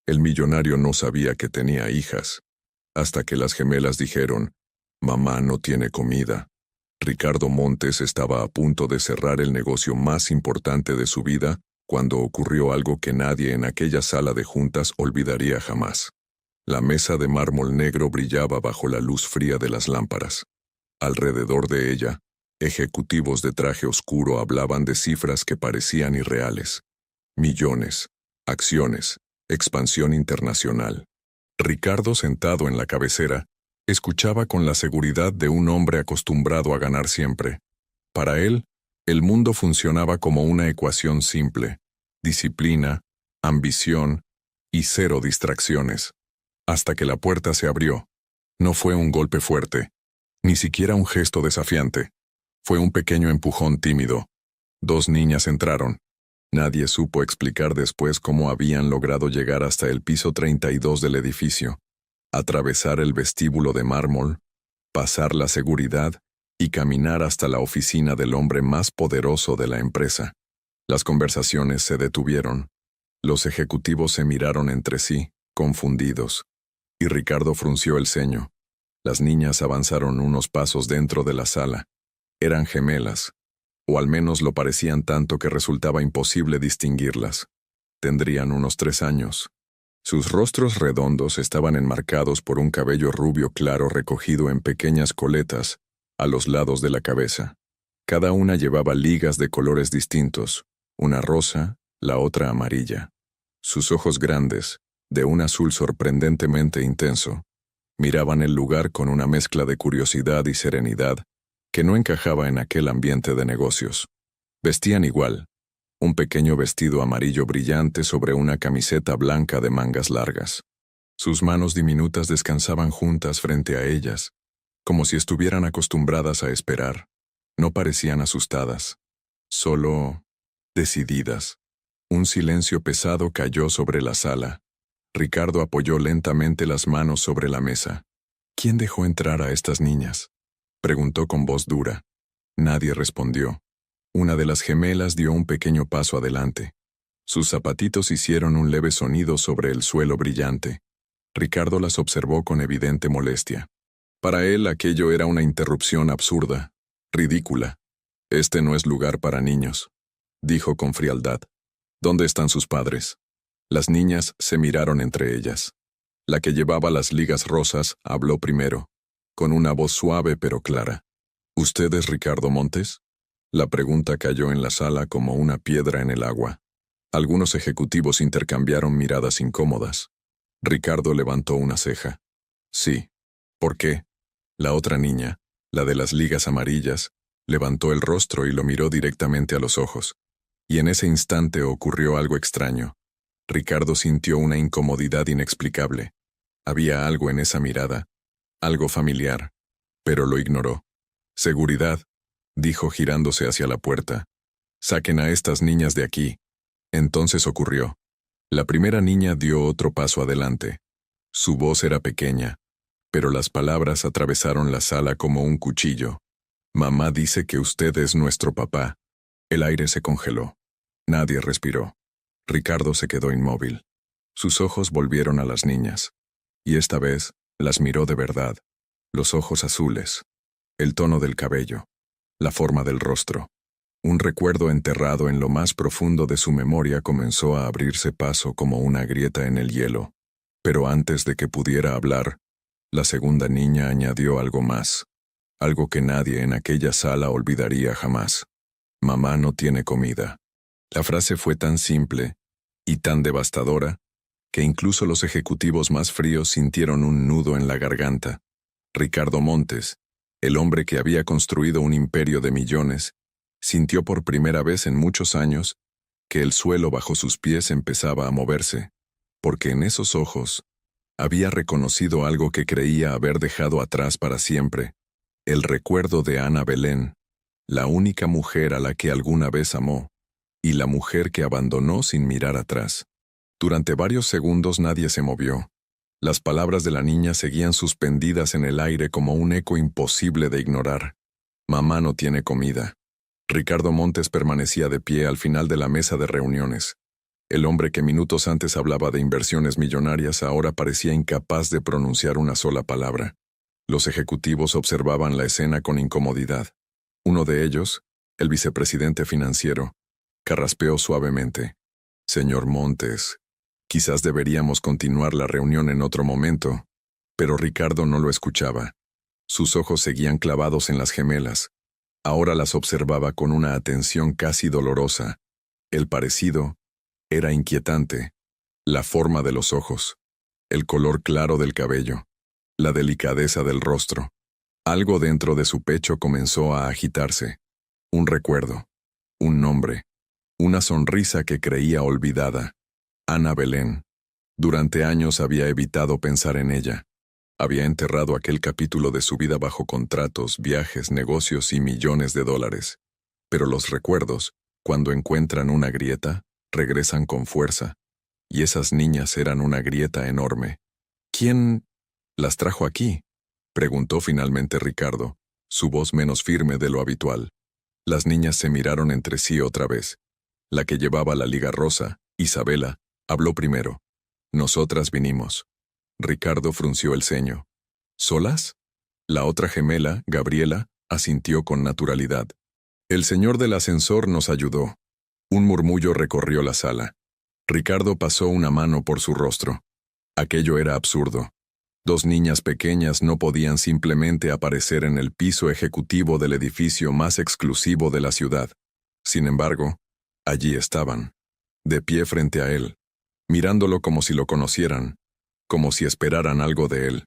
El millonario no sabía que tenía hijas, hasta que las gemelas dijeron, «Mamá no tiene comida». Ricardo Montes estaba a punto de cerrar el negocio más importante de su vida cuando ocurrió algo que nadie en aquella sala de juntas olvidaría jamás. La mesa de mármol negro brillaba bajo la luz fría de las lámparas. Alrededor de ella, ejecutivos de traje oscuro hablaban de cifras que parecían irreales. Millones, acciones, expansión internacional. Ricardo, sentado en la cabecera, escuchaba con la seguridad de un hombre acostumbrado a ganar siempre. Para él, el mundo funcionaba como una ecuación simple: disciplina, ambición y cero distracciones. Hasta que la puerta se abrió. No fue un golpe fuerte, ni siquiera un gesto desafiante. Fue un pequeño empujón tímido. Dos niñas entraron. Nadie supo explicar después cómo habían logrado llegar hasta el piso 32 del edificio, atravesar el vestíbulo de mármol, pasar la seguridad y caminar hasta la oficina del hombre más poderoso de la empresa. Las conversaciones se detuvieron. Los ejecutivos se miraron entre sí, confundidos, y Ricardo frunció el ceño. Las niñas avanzaron unos pasos dentro de la sala. Eran gemelas, o al menos lo parecían tanto que resultaba imposible distinguirlas. Tendrían unos 3 años. Sus rostros redondos estaban enmarcados por un cabello rubio claro recogido en pequeñas coletas a los lados de la cabeza. Cada una llevaba ligas de colores distintos, una rosa, la otra amarilla. Sus ojos grandes, de un azul sorprendentemente intenso, miraban el lugar con una mezcla de curiosidad y serenidad que no encajaba en aquel ambiente de negocios. Vestían igual, un pequeño vestido amarillo brillante sobre una camiseta blanca de mangas largas. Sus manos diminutas descansaban juntas frente a ellas, como si estuvieran acostumbradas a esperar. No parecían asustadas, solo decididas. Un silencio pesado cayó sobre la sala. Ricardo apoyó lentamente las manos sobre la mesa. ¿Quién dejó entrar a estas niñas?, preguntó con voz dura. Nadie respondió. Una de las gemelas dio un pequeño paso adelante. Sus zapatitos hicieron un leve sonido sobre el suelo brillante. Ricardo las observó con evidente molestia. Para él aquello era una interrupción absurda, ridícula. «Este no es lugar para niños», dijo con frialdad. «¿Dónde están sus padres?». Las niñas se miraron entre ellas. La que llevaba las ligas rosas habló primero, con una voz suave pero clara. «¿Usted es Ricardo Montes?». La pregunta cayó en la sala como una piedra en el agua. Algunos ejecutivos intercambiaron miradas incómodas. Ricardo levantó una ceja. «Sí». «¿Por qué?». La otra niña, la de las ligas amarillas, levantó el rostro y lo miró directamente a los ojos. Y en ese instante ocurrió algo extraño. Ricardo sintió una incomodidad inexplicable. Había algo en esa mirada, algo familiar, pero lo ignoró. «Seguridad», dijo girándose hacia la puerta. «Saquen a estas niñas de aquí». Entonces ocurrió. La primera niña dio otro paso adelante. Su voz era pequeña, pero las palabras atravesaron la sala como un cuchillo. «Mamá dice que usted es nuestro papá». El aire se congeló. Nadie respiró. Ricardo se quedó inmóvil. Sus ojos volvieron a las niñas. Y esta vez las miró de verdad. Los ojos azules, el tono del cabello, la forma del rostro. Un recuerdo enterrado en lo más profundo de su memoria comenzó a abrirse paso como una grieta en el hielo. Pero antes de que pudiera hablar, la segunda niña añadió algo más. Algo que nadie en aquella sala olvidaría jamás. «Mamá no tiene comida». La frase fue tan simple y tan devastadora que incluso los ejecutivos más fríos sintieron un nudo en la garganta. Ricardo Montes, el hombre que había construido un imperio de millones, sintió por primera vez en muchos años que el suelo bajo sus pies empezaba a moverse, porque en esos ojos había reconocido algo que creía haber dejado atrás para siempre: el recuerdo de Ana Belén, la única mujer a la que alguna vez amó, y la mujer que abandonó sin mirar atrás. Durante varios segundos nadie se movió. Las palabras de la niña seguían suspendidas en el aire como un eco imposible de ignorar. «Mamá no tiene comida». Ricardo Montes permanecía de pie al final de la mesa de reuniones. El hombre que minutos antes hablaba de inversiones millonarias ahora parecía incapaz de pronunciar una sola palabra. Los ejecutivos observaban la escena con incomodidad. Uno de ellos, el vicepresidente financiero, carraspeó suavemente. Señor Montes, quizás deberíamos continuar la reunión en otro momento. Pero Ricardo no lo escuchaba. Sus ojos seguían clavados en las gemelas. Ahora las observaba con una atención casi dolorosa. El parecido era inquietante. La forma de los ojos, el color claro del cabello, la delicadeza del rostro. Algo dentro de su pecho comenzó a agitarse. Un recuerdo, un nombre, una sonrisa que creía olvidada. Ana Belén. Durante años había evitado pensar en ella. Había enterrado aquel capítulo de su vida bajo contratos, viajes, negocios y millones de dólares. Pero los recuerdos, cuando encuentran una grieta, regresan con fuerza. Y esas niñas eran una grieta enorme. ¿Quién las trajo aquí?, preguntó finalmente Ricardo, su voz menos firme de lo habitual. Las niñas se miraron entre sí otra vez. La que llevaba la liga rosa, Isabela, habló primero. Nosotras vinimos. Ricardo frunció el ceño. ¿Solas? La otra gemela, Gabriela, asintió con naturalidad. El señor del ascensor nos ayudó. Un murmullo recorrió la sala. Ricardo pasó una mano por su rostro. Aquello era absurdo. Dos niñas pequeñas no podían simplemente aparecer en el piso ejecutivo del edificio más exclusivo de la ciudad. Sin embargo, allí estaban, de pie frente a él, mirándolo como si lo conocieran, como si esperaran algo de él.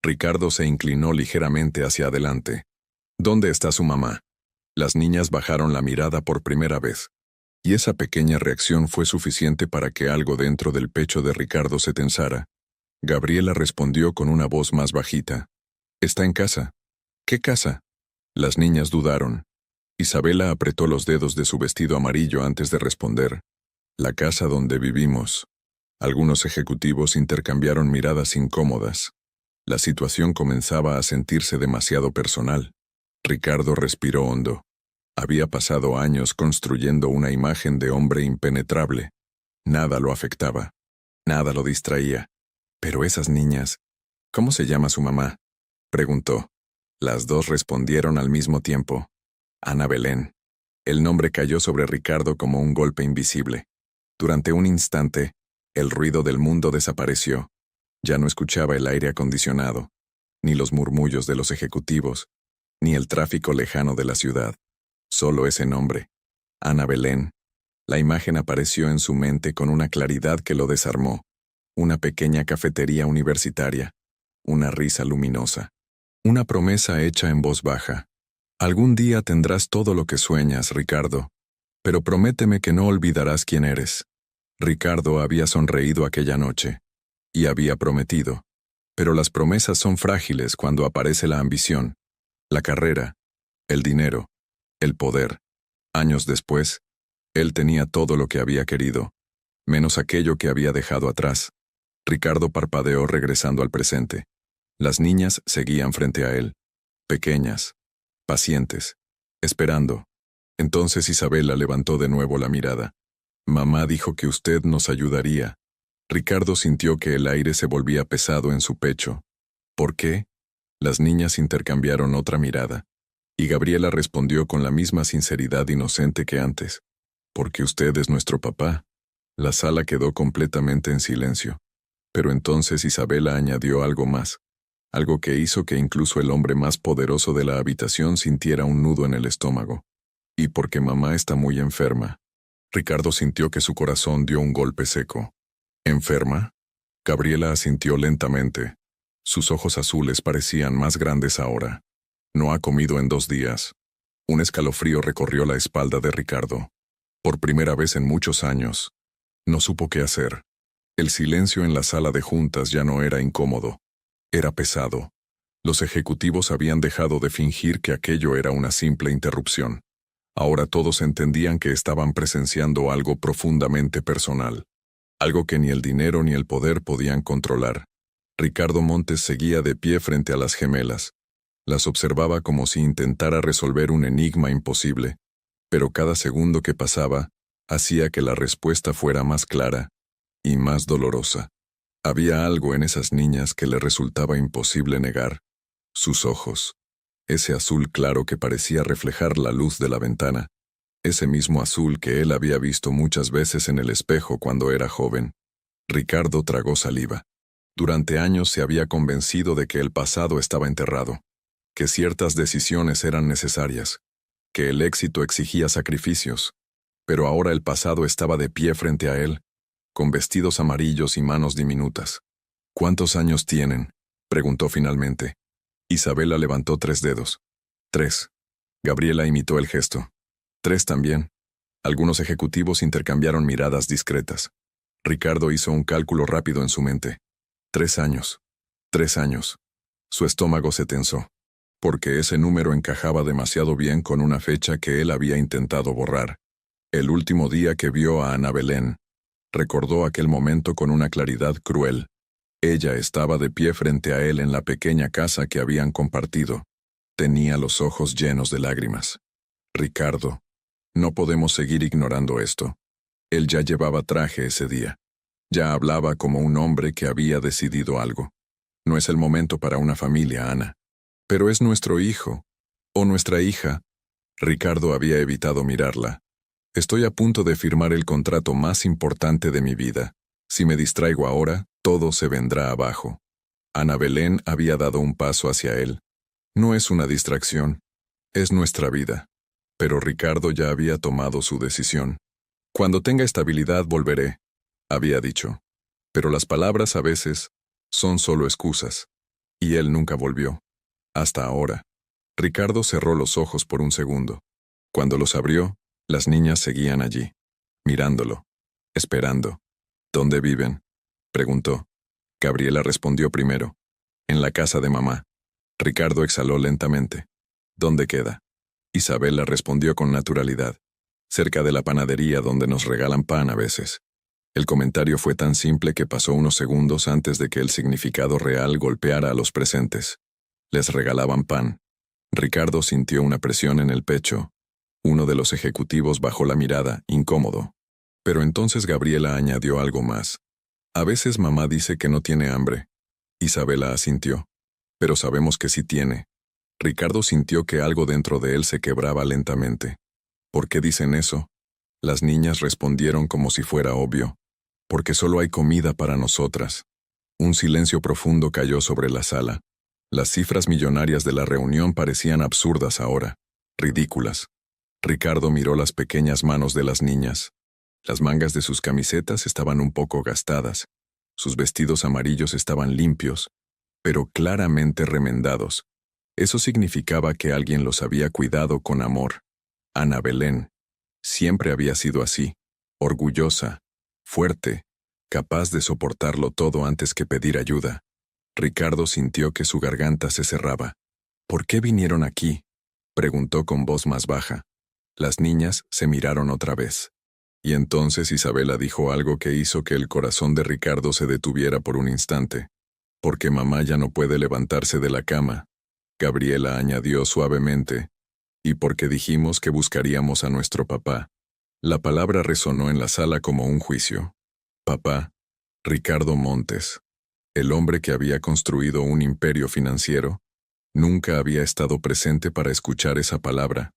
Ricardo se inclinó ligeramente hacia adelante. ¿Dónde está su mamá? Las niñas bajaron la mirada por primera vez. Y esa pequeña reacción fue suficiente para que algo dentro del pecho de Ricardo se tensara. Gabriela respondió con una voz más bajita. Está en casa. ¿Qué casa? Las niñas dudaron. Isabela apretó los dedos de su vestido amarillo antes de responder. La casa donde vivimos. Algunos ejecutivos intercambiaron miradas incómodas. La situación comenzaba a sentirse demasiado personal. Ricardo respiró hondo. Había pasado años construyendo una imagen de hombre impenetrable. Nada lo afectaba. Nada lo distraía. Pero esas niñas... ¿Cómo se llama su mamá?, preguntó. Las dos respondieron al mismo tiempo. Ana Belén. El nombre cayó sobre Ricardo como un golpe invisible. Durante un instante, el ruido del mundo desapareció. Ya no escuchaba el aire acondicionado, ni los murmullos de los ejecutivos, ni el tráfico lejano de la ciudad. Solo ese nombre. Ana Belén. La imagen apareció en su mente con una claridad que lo desarmó. Una pequeña cafetería universitaria. Una risa luminosa. Una promesa hecha en voz baja. Algún día tendrás todo lo que sueñas, Ricardo. Pero prométeme que no olvidarás quién eres. Ricardo había sonreído aquella noche. Y había prometido. Pero las promesas son frágiles cuando aparece la ambición, la carrera, el dinero, el poder. Años después, él tenía todo lo que había querido, menos aquello que había dejado atrás. Ricardo parpadeó regresando al presente. Las niñas seguían frente a él, pequeñas, pacientes, esperando. Entonces Isabela levantó de nuevo la mirada. Mamá dijo que usted nos ayudaría. Ricardo sintió que el aire se volvía pesado en su pecho. ¿Por qué? Las niñas intercambiaron otra mirada, y Gabriela respondió con la misma sinceridad inocente que antes. Porque usted es nuestro papá. La sala quedó completamente en silencio. Pero entonces Isabela añadió algo más, algo que hizo que incluso el hombre más poderoso de la habitación sintiera un nudo en el estómago. Y porque mamá está muy enferma. Ricardo sintió que su corazón dio un golpe seco. ¿Enferma? Gabriela asintió lentamente. Sus ojos azules parecían más grandes ahora. No ha comido en 2 días. Un escalofrío recorrió la espalda de Ricardo. Por primera vez en muchos años. No supo qué hacer. El silencio en la sala de juntas ya no era incómodo. Era pesado. Los ejecutivos habían dejado de fingir que aquello era una simple interrupción. Ahora todos entendían que estaban presenciando algo profundamente personal. Algo que ni el dinero ni el poder podían controlar. Ricardo Montes seguía de pie frente a las gemelas. Las observaba como si intentara resolver un enigma imposible. Pero cada segundo que pasaba, hacía que la respuesta fuera más clara y más dolorosa. Había algo en esas niñas que le resultaba imposible negar. Sus ojos. Ese azul claro que parecía reflejar la luz de la ventana. Ese mismo azul que él había visto muchas veces en el espejo cuando era joven. Ricardo tragó saliva. Durante años se había convencido de que el pasado estaba enterrado, que ciertas decisiones eran necesarias, que el éxito exigía sacrificios. Pero ahora el pasado estaba de pie frente a él, con vestidos amarillos y manos diminutas. ¿Cuántos años tienen?, preguntó finalmente. Isabela levantó 3 dedos. 3. Gabriela imitó el gesto. 3 también. Algunos ejecutivos intercambiaron miradas discretas. Ricardo hizo un cálculo rápido en su mente. 3 años. 3 años. Su estómago se tensó, porque ese número encajaba demasiado bien con una fecha que él había intentado borrar. El último día que vio a Ana Belén. Recordó aquel momento con una claridad cruel. Ella estaba de pie frente a él en la pequeña casa que habían compartido. Tenía los ojos llenos de lágrimas. Ricardo, no podemos seguir ignorando esto. Él ya llevaba traje ese día. Ya hablaba como un hombre que había decidido algo. No es el momento para una familia, Ana. Pero es nuestro hijo, o nuestra hija. Ricardo había evitado mirarla. Estoy a punto de firmar el contrato más importante de mi vida. Si me distraigo ahora, todo se vendrá abajo. Ana Belén había dado un paso hacia él. No es una distracción, es nuestra vida. Pero Ricardo ya había tomado su decisión. Cuando tenga estabilidad volveré, había dicho. Pero las palabras a veces son solo excusas. Y él nunca volvió. Hasta ahora. Ricardo cerró los ojos por un segundo. Cuando los abrió, las niñas seguían allí, mirándolo, esperando. ¿Dónde viven?, preguntó. Gabriela respondió primero. En la casa de mamá. Ricardo exhaló lentamente. ¿Dónde queda? Isabela respondió con naturalidad. Cerca de la panadería donde nos regalan pan a veces. El comentario fue tan simple que pasó unos segundos antes de que el significado real golpeara a los presentes. Les regalaban pan. Ricardo sintió una presión en el pecho. Uno de los ejecutivos bajó la mirada, incómodo. Pero entonces Gabriela añadió algo más. A veces mamá dice que no tiene hambre. Isabela asintió. Pero sabemos que sí tiene. Ricardo sintió que algo dentro de él se quebraba lentamente. ¿Por qué dicen eso? Las niñas respondieron como si fuera obvio. Porque solo hay comida para nosotras. Un silencio profundo cayó sobre la sala. Las cifras millonarias de la reunión parecían absurdas ahora, ridículas. Ricardo miró las pequeñas manos de las niñas. Las mangas de sus camisetas estaban un poco gastadas. Sus vestidos amarillos estaban limpios, pero claramente remendados. Eso significaba que alguien los había cuidado con amor. Ana Belén siempre había sido así, orgullosa, fuerte, capaz de soportarlo todo antes que pedir ayuda. Ricardo sintió que su garganta se cerraba. ¿Por qué vinieron aquí?, preguntó con voz más baja. Las niñas se miraron otra vez. Y entonces Isabela dijo algo que hizo que el corazón de Ricardo se detuviera por un instante. Porque mamá ya no puede levantarse de la cama. Gabriela añadió suavemente. Y porque dijimos que buscaríamos a nuestro papá. La palabra resonó en la sala como un juicio. Papá, Ricardo Montes, el hombre que había construido un imperio financiero, nunca había estado presente para escuchar esa palabra.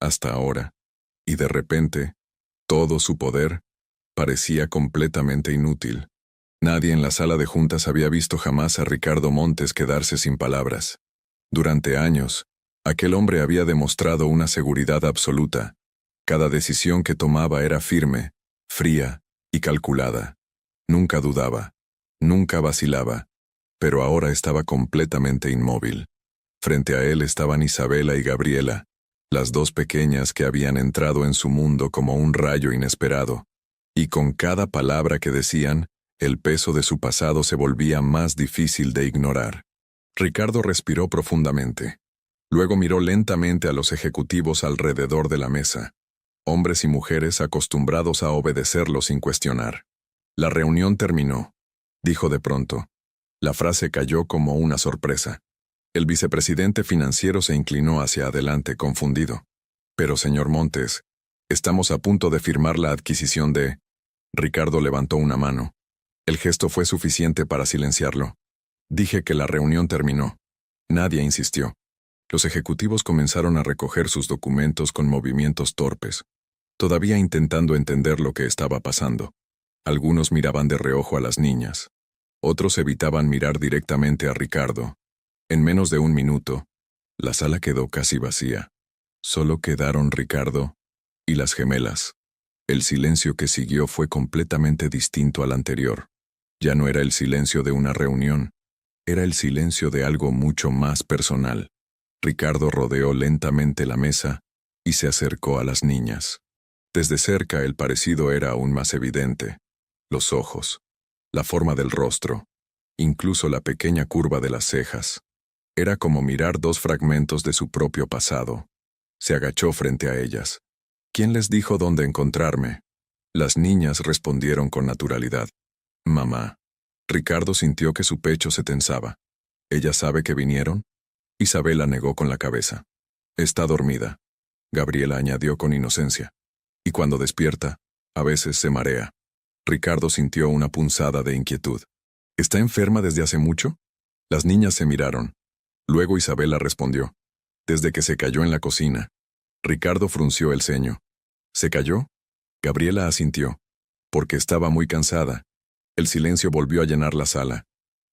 Hasta ahora. Y de repente, todo su poder parecía completamente inútil. Nadie en la sala de juntas había visto jamás a Ricardo Montes quedarse sin palabras. Durante años, aquel hombre había demostrado una seguridad absoluta. Cada decisión que tomaba era firme, fría y calculada. Nunca dudaba, nunca vacilaba, pero ahora estaba completamente inmóvil. Frente a él estaban Isabela y Gabriela, las dos pequeñas que habían entrado en su mundo como un rayo inesperado, y con cada palabra que decían, el peso de su pasado se volvía más difícil de ignorar. Ricardo respiró profundamente. Luego miró lentamente a los ejecutivos alrededor de la mesa, hombres y mujeres acostumbrados a obedecerlo sin cuestionar. La reunión terminó, dijo de pronto. La frase cayó como una sorpresa. El vicepresidente financiero se inclinó hacia adelante confundido. Pero, señor Montes, Estamos a punto de firmar la adquisición de... Ricardo levantó una mano. El gesto fue suficiente para silenciarlo. Dije que la reunión terminó. Nadie insistió. Los ejecutivos comenzaron a recoger sus documentos con movimientos torpes, todavía intentando entender lo que estaba pasando. Algunos miraban de reojo a las niñas. Otros evitaban mirar directamente a Ricardo. En menos de un minuto, la sala quedó casi vacía. Solo quedaron Ricardo y las gemelas. El silencio que siguió fue completamente distinto al anterior. Ya no era el silencio de una reunión, era el silencio de algo mucho más personal. Ricardo rodeó lentamente la mesa y se acercó a las niñas. Desde cerca el parecido era aún más evidente. Los ojos, la forma del rostro, incluso la pequeña curva de las cejas. Era como mirar dos fragmentos de su propio pasado. Se agachó frente a ellas. ¿Quién les dijo dónde encontrarme? Las niñas respondieron con naturalidad. Mamá. Ricardo sintió que su pecho se tensaba. ¿Ella sabe que vinieron? Isabela negó con la cabeza. Está dormida. Gabriela añadió con inocencia. Y cuando despierta, a veces se marea. Ricardo sintió una punzada de inquietud. ¿Está enferma desde hace mucho? Las niñas se miraron. Luego Isabela respondió. Desde que se cayó en la cocina. Ricardo frunció el ceño. ¿Se cayó? Gabriela asintió. Porque estaba muy cansada. El silencio volvió a llenar la sala.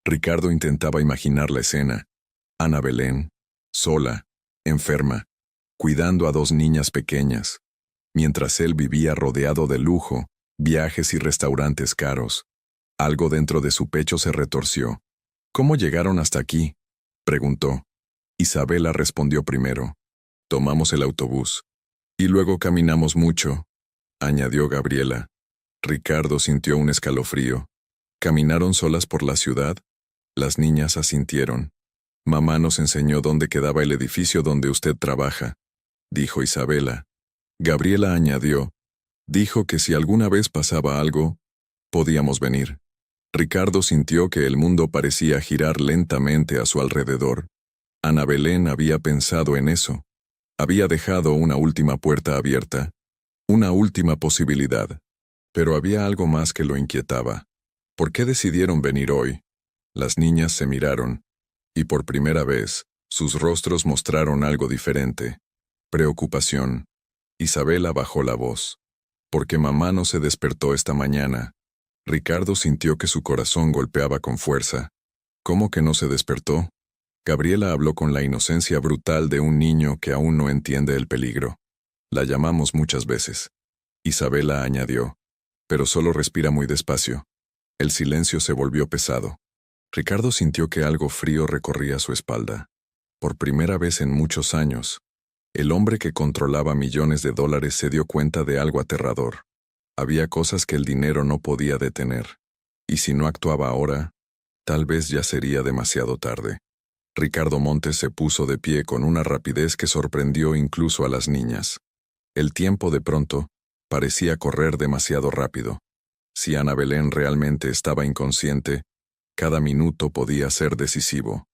Ricardo intentaba imaginar la escena. Ana Belén, sola, enferma, cuidando a dos niñas pequeñas, mientras él vivía rodeado de lujo, viajes y restaurantes caros. Algo dentro de su pecho se retorció. ¿Cómo llegaron hasta aquí?, preguntó. Isabela respondió primero. Tomamos el autobús. Y luego caminamos mucho, añadió Gabriela. Ricardo sintió un escalofrío. ¿Caminaron solas por la ciudad? Las niñas asintieron. Mamá nos enseñó dónde quedaba el edificio donde usted trabaja, dijo Isabela. Gabriela añadió. Dijo que si alguna vez pasaba algo, podíamos venir. Ricardo sintió que el mundo parecía girar lentamente a su alrededor. Ana Belén había pensado en eso. Había dejado una última puerta abierta, una última posibilidad. Pero había algo más que lo inquietaba. ¿Por qué decidieron venir hoy? Las niñas se miraron, y por primera vez, sus rostros mostraron algo diferente. Preocupación. Isabela bajó la voz. Porque mamá no se despertó esta mañana. Ricardo sintió que su corazón golpeaba con fuerza. ¿Cómo que no se despertó? Gabriela habló con la inocencia brutal de un niño que aún no entiende el peligro. La llamamos muchas veces. Isabela añadió. Pero solo respira muy despacio. El silencio se volvió pesado. Ricardo sintió que algo frío recorría su espalda. Por primera vez en muchos años, el hombre que controlaba millones de dólares se dio cuenta de algo aterrador. Había cosas que el dinero no podía detener. Y si no actuaba ahora, tal vez ya sería demasiado tarde. Ricardo Montes se puso de pie con una rapidez que sorprendió incluso a las niñas. El tiempo de pronto parecía correr demasiado rápido. Si Ana Belén realmente estaba inconsciente, cada minuto podía ser decisivo.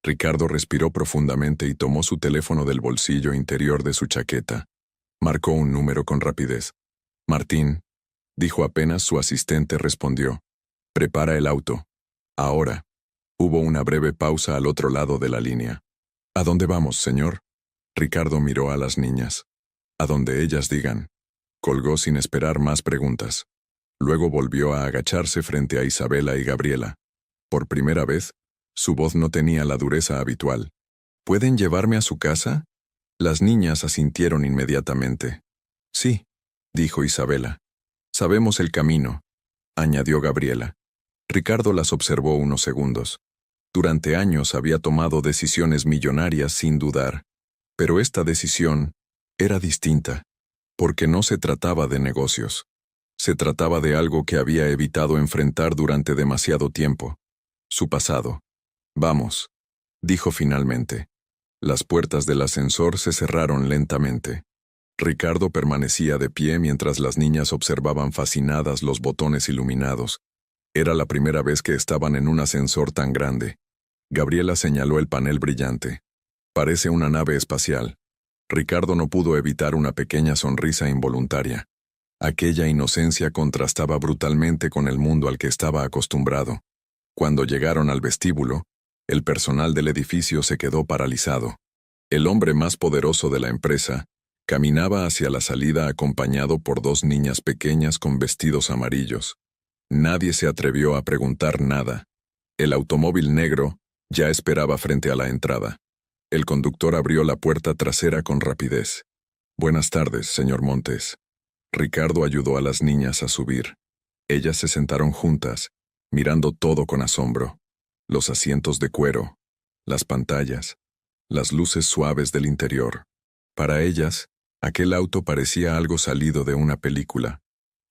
Ricardo respiró profundamente y tomó su teléfono del bolsillo interior de su chaqueta. Marcó un número con rapidez. Martín, dijo apenas su asistente respondió. Prepara el auto. Ahora. Hubo una breve pausa al otro lado de la línea. ¿A dónde vamos, señor? Ricardo miró a las niñas. A donde ellas digan. Colgó sin esperar más preguntas. Luego volvió a agacharse frente a Isabela y Gabriela. Por primera vez, su voz no tenía la dureza habitual. ¿Pueden llevarme a su casa? Las niñas asintieron inmediatamente. Sí, dijo Isabela. Sabemos el camino, añadió Gabriela. Ricardo las observó unos segundos. Durante años había tomado decisiones millonarias sin dudar, pero esta decisión era distinta, porque no se trataba de negocios. Se trataba de algo que había evitado enfrentar durante demasiado tiempo. Su pasado. Vamos, dijo finalmente. Las puertas del ascensor se cerraron lentamente. Ricardo permanecía de pie mientras las niñas observaban fascinadas los botones iluminados. Era la primera vez que estaban en un ascensor tan grande. Gabriela señaló el panel brillante. Parece una nave espacial. Ricardo no pudo evitar una pequeña sonrisa involuntaria. Aquella inocencia contrastaba brutalmente con el mundo al que estaba acostumbrado. Cuando llegaron al vestíbulo, el personal del edificio se quedó paralizado. El hombre más poderoso de la empresa caminaba hacia la salida acompañado por dos niñas pequeñas con vestidos amarillos. Nadie se atrevió a preguntar nada. El automóvil negro ya esperaba frente a la entrada. El conductor abrió la puerta trasera con rapidez. «Buenas tardes, señor Montes». Ricardo ayudó a las niñas a subir. Ellas se sentaron juntas, mirando todo con asombro. Los asientos de cuero, las pantallas, las luces suaves del interior. Para ellas, aquel auto parecía algo salido de una película.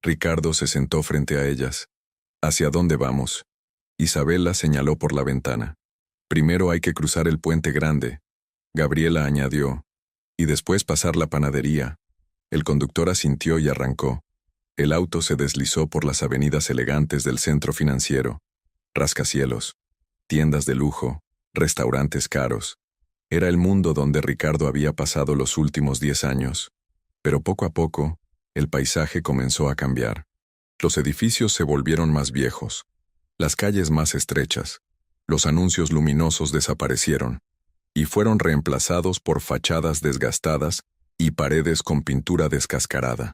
Ricardo se sentó frente a ellas. «¿Hacia dónde vamos?». Isabela señaló por la ventana. «Primero hay que cruzar el puente grande», Gabriela añadió, «y después pasar la panadería». El conductor asintió y arrancó. El auto se deslizó por las avenidas elegantes del centro financiero. Rascacielos, tiendas de lujo, restaurantes caros. Era el mundo donde Ricardo había pasado los últimos 10 años. Pero poco a poco, el paisaje comenzó a cambiar. Los edificios se volvieron más viejos, las calles más estrechas, los anuncios luminosos desaparecieron, y fueron reemplazados por fachadas desgastadas y paredes con pintura descascarada.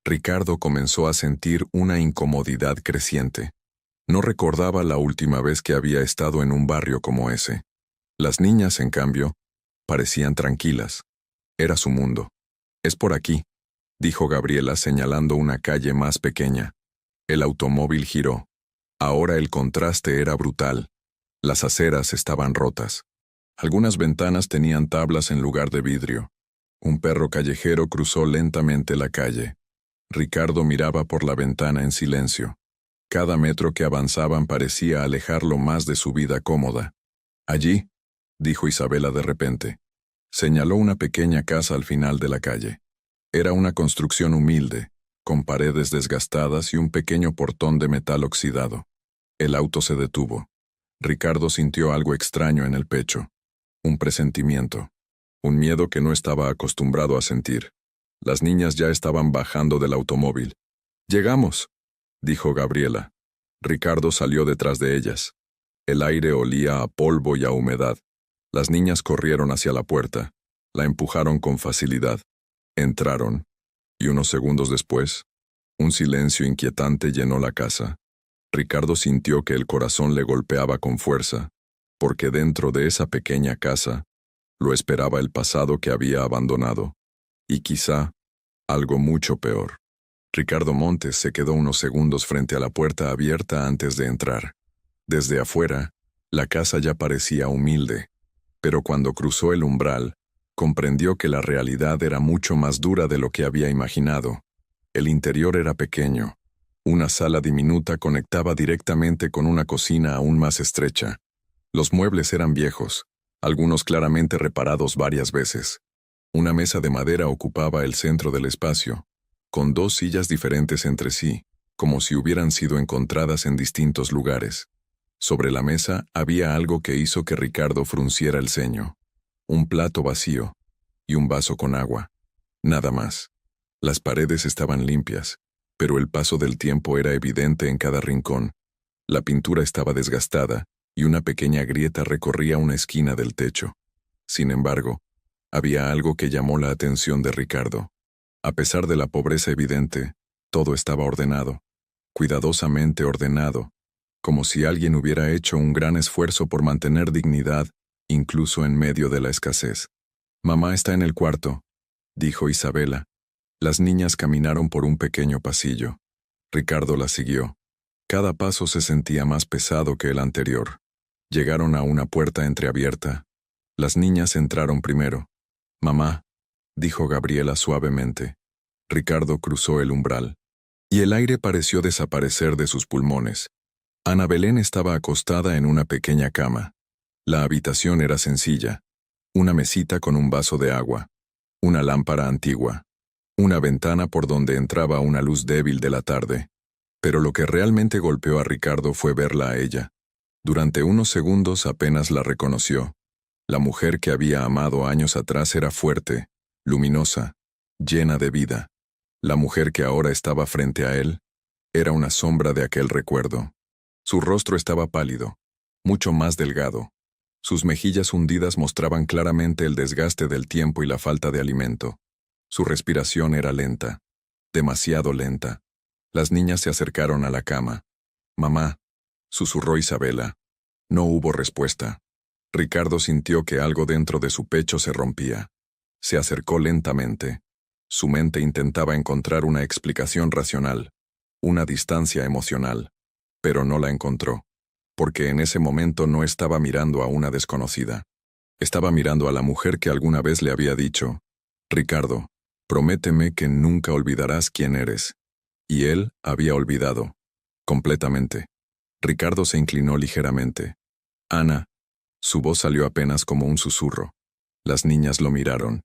Ricardo comenzó a sentir una incomodidad creciente. No recordaba la última vez que había estado en un barrio como ese. Las niñas, en cambio, parecían tranquilas. Era su mundo. «Es por aquí», dijo Gabriela señalando una calle más pequeña. El automóvil giró. Ahora el contraste era brutal. Las aceras estaban rotas. Algunas ventanas tenían tablas en lugar de vidrio. Un perro callejero cruzó lentamente la calle. Ricardo miraba por la ventana en silencio. Cada metro que avanzaban parecía alejarlo más de su vida cómoda. «Allí», dijo Isabela de repente. Señaló una pequeña casa al final de la calle. Era una construcción humilde, con paredes desgastadas y un pequeño portón de metal oxidado. El auto se detuvo. Ricardo sintió algo extraño en el pecho. Un presentimiento. Un miedo que no estaba acostumbrado a sentir. Las niñas ya estaban bajando del automóvil. «Llegamos», dijo Gabriela. Ricardo salió detrás de ellas. El aire olía a polvo y a humedad. Las niñas corrieron hacia la puerta. La empujaron con facilidad. Entraron. Y unos segundos después, un silencio inquietante llenó la casa. Ricardo sintió que el corazón le golpeaba con fuerza, porque dentro de esa pequeña casa lo esperaba el pasado que había abandonado. Y quizá algo mucho peor. Ricardo Montes se quedó unos segundos frente a la puerta abierta antes de entrar. Desde afuera, la casa ya parecía humilde, pero cuando cruzó el umbral, comprendió que la realidad era mucho más dura de lo que había imaginado. El interior era pequeño. Una sala diminuta conectaba directamente con una cocina aún más estrecha. Los muebles eran viejos, algunos claramente reparados varias veces. Una mesa de madera ocupaba el centro del espacio, con dos sillas diferentes entre sí, como si hubieran sido encontradas en distintos lugares. Sobre la mesa había algo que hizo que Ricardo frunciera el ceño. Un plato vacío y un vaso con agua. Nada más. Las paredes estaban limpias, pero el paso del tiempo era evidente en cada rincón. La pintura estaba desgastada y una pequeña grieta recorría una esquina del techo. Sin embargo, había algo que llamó la atención de Ricardo. A pesar de la pobreza evidente, todo estaba ordenado, cuidadosamente ordenado, como si alguien hubiera hecho un gran esfuerzo por mantener dignidad, incluso en medio de la escasez. «Mamá está en el cuarto», dijo Isabela. Las niñas caminaron por un pequeño pasillo. Ricardo las siguió. Cada paso se sentía más pesado que el anterior. Llegaron a una puerta entreabierta. Las niñas entraron primero. «Mamá», dijo Gabriela suavemente. Ricardo cruzó el umbral, y el aire pareció desaparecer de sus pulmones. Ana Belén estaba acostada en una pequeña cama. La habitación era sencilla. Una mesita con un vaso de agua, una lámpara antigua, una ventana por donde entraba una luz débil de la tarde. Pero lo que realmente golpeó a Ricardo fue verla a ella. Durante unos segundos apenas la reconoció. La mujer que había amado años atrás era fuerte, luminosa, llena de vida. La mujer que ahora estaba frente a él era una sombra de aquel recuerdo. Su rostro estaba pálido, mucho más delgado. Sus mejillas hundidas mostraban claramente el desgaste del tiempo y la falta de alimento. Su respiración era lenta, demasiado lenta. Las niñas se acercaron a la cama. «Mamá», susurró Isabela. No hubo respuesta. Ricardo sintió que algo dentro de su pecho se rompía. Se acercó lentamente. Su mente intentaba encontrar una explicación racional, una distancia emocional, pero no la encontró, porque en ese momento no estaba mirando a una desconocida. Estaba mirando a la mujer que alguna vez le había dicho: «Ricardo, prométeme que nunca olvidarás quién eres». Y él había olvidado, completamente. Ricardo se inclinó ligeramente. «Ana». Su voz salió apenas como un susurro. Las niñas lo miraron.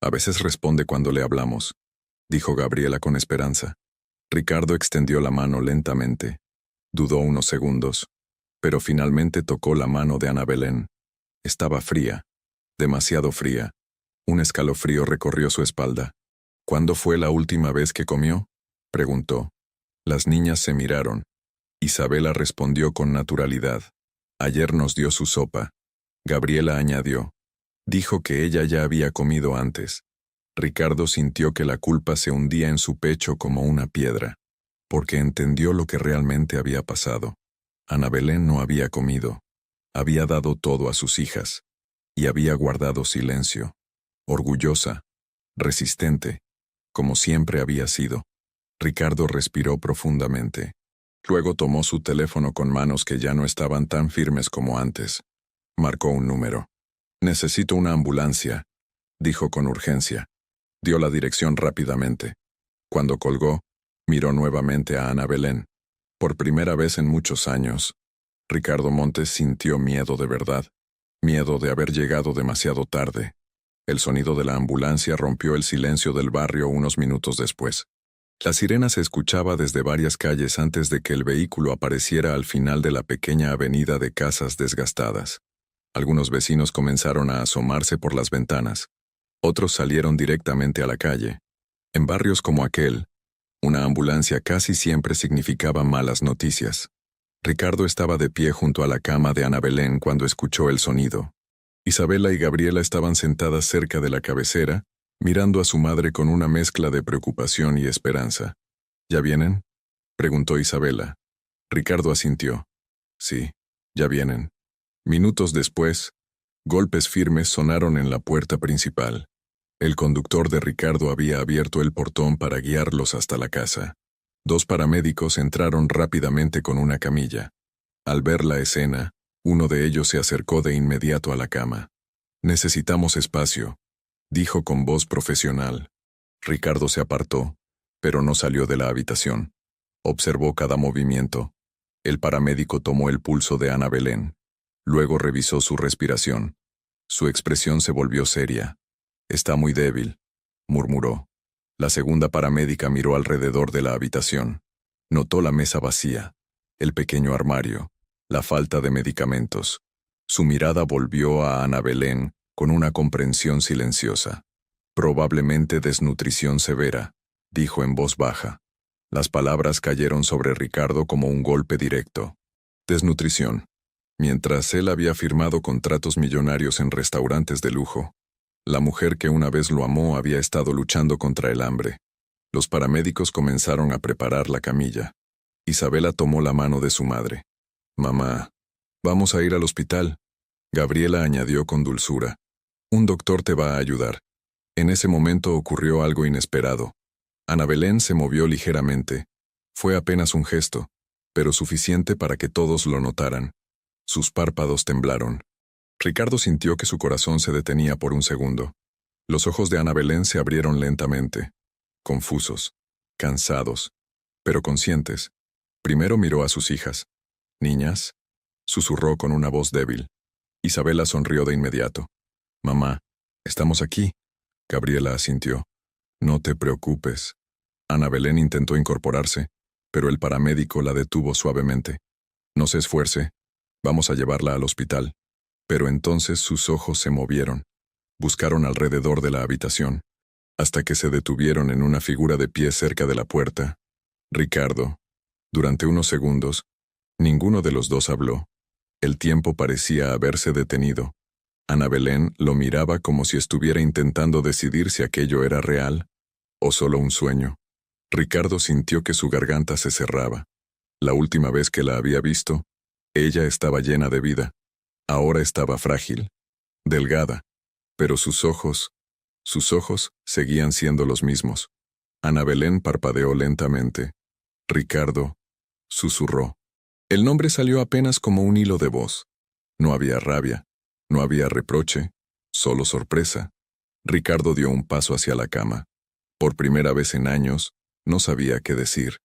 «A veces responde cuando le hablamos», dijo Gabriela con esperanza. Ricardo extendió la mano lentamente. Dudó unos segundos, pero finalmente tocó la mano de Ana Belén. Estaba fría, demasiado fría. Un escalofrío recorrió su espalda. «¿Cuándo fue la última vez que comió?», preguntó. Las niñas se miraron. Isabela respondió con naturalidad: «Ayer nos dio su sopa». Gabriela añadió: «Dijo que ella ya había comido antes». Ricardo sintió que la culpa se hundía en su pecho como una piedra, porque entendió lo que realmente había pasado. Ana Belén no había comido. Había dado todo a sus hijas. Y había guardado silencio. Orgullosa, resistente, como siempre había sido. Ricardo respiró profundamente. Luego tomó su teléfono con manos que ya no estaban tan firmes como antes. Marcó un número. «Necesito una ambulancia», dijo con urgencia. Dio la dirección rápidamente. Cuando colgó, miró nuevamente a Ana Belén. Por primera vez en muchos años, Ricardo Montes sintió miedo de verdad. Miedo de haber llegado demasiado tarde. El sonido de la ambulancia rompió el silencio del barrio unos minutos después. La sirena se escuchaba desde varias calles antes de que el vehículo apareciera al final de la pequeña avenida de casas desgastadas. Algunos vecinos comenzaron a asomarse por las ventanas. Otros salieron directamente a la calle. En barrios como aquel, una ambulancia casi siempre significaba malas noticias. Ricardo estaba de pie junto a la cama de Ana Belén cuando escuchó el sonido. Isabela y Gabriela estaban sentadas cerca de la cabecera, mirando a su madre con una mezcla de preocupación y esperanza. «¿Ya vienen?», preguntó Isabela. Ricardo asintió. «Sí, ya vienen». Minutos después, golpes firmes sonaron en la puerta principal. El conductor de Ricardo había abierto el portón para guiarlos hasta la casa. 2 paramédicos entraron rápidamente con una camilla. Al ver la escena, uno de ellos se acercó de inmediato a la cama. «Necesitamos espacio», dijo con voz profesional. Ricardo se apartó, pero no salió de la habitación. Observó cada movimiento. El paramédico tomó el pulso de Ana Belén. Luego revisó su respiración. Su expresión se volvió seria. «Está muy débil», murmuró. La segunda paramédica miró alrededor de la habitación. Notó la mesa vacía, el pequeño armario, la falta de medicamentos. Su mirada volvió a Ana Belén con una comprensión silenciosa. «Probablemente desnutrición severa», dijo en voz baja. Las palabras cayeron sobre Ricardo como un golpe directo. Desnutrición. Mientras él había firmado contratos millonarios en restaurantes de lujo, la mujer que una vez lo amó había estado luchando contra el hambre. Los paramédicos comenzaron a preparar la camilla. Isabela tomó la mano de su madre. «Mamá, vamos a ir al hospital», Gabriela añadió con dulzura. «Un doctor te va a ayudar». En ese momento ocurrió algo inesperado. Ana Belén se movió ligeramente. Fue apenas un gesto, pero suficiente para que todos lo notaran. Sus párpados temblaron. Ricardo sintió que su corazón se detenía por un segundo. Los ojos de Ana Belén se abrieron lentamente, confusos, cansados, pero conscientes. Primero miró a sus hijas. «Niñas», susurró con una voz débil. Isabela sonrió de inmediato. «Mamá, estamos aquí». Gabriela asintió. «No te preocupes». Ana Belén intentó incorporarse, pero el paramédico la detuvo suavemente. «No se esfuerce. Vamos a llevarla al hospital». Pero entonces sus ojos se movieron. Buscaron alrededor de la habitación. hasta que se detuvieron en una figura de pie cerca de la puerta. Ricardo. Durante unos segundos, ninguno de los dos habló. El tiempo parecía haberse detenido. Ana Belén lo miraba como si estuviera intentando decidir si aquello era real o solo un sueño. Ricardo sintió que su garganta se cerraba. La última vez que la había visto, ella estaba llena de vida. Ahora estaba frágil, delgada, pero sus ojos seguían siendo los mismos. Ana Belén parpadeó lentamente. Ricardo, susurró. El nombre salió apenas como un hilo de voz. No había rabia, no había reproche, solo sorpresa. Ricardo dio un paso hacia la cama. Por primera vez en años, no sabía qué decir.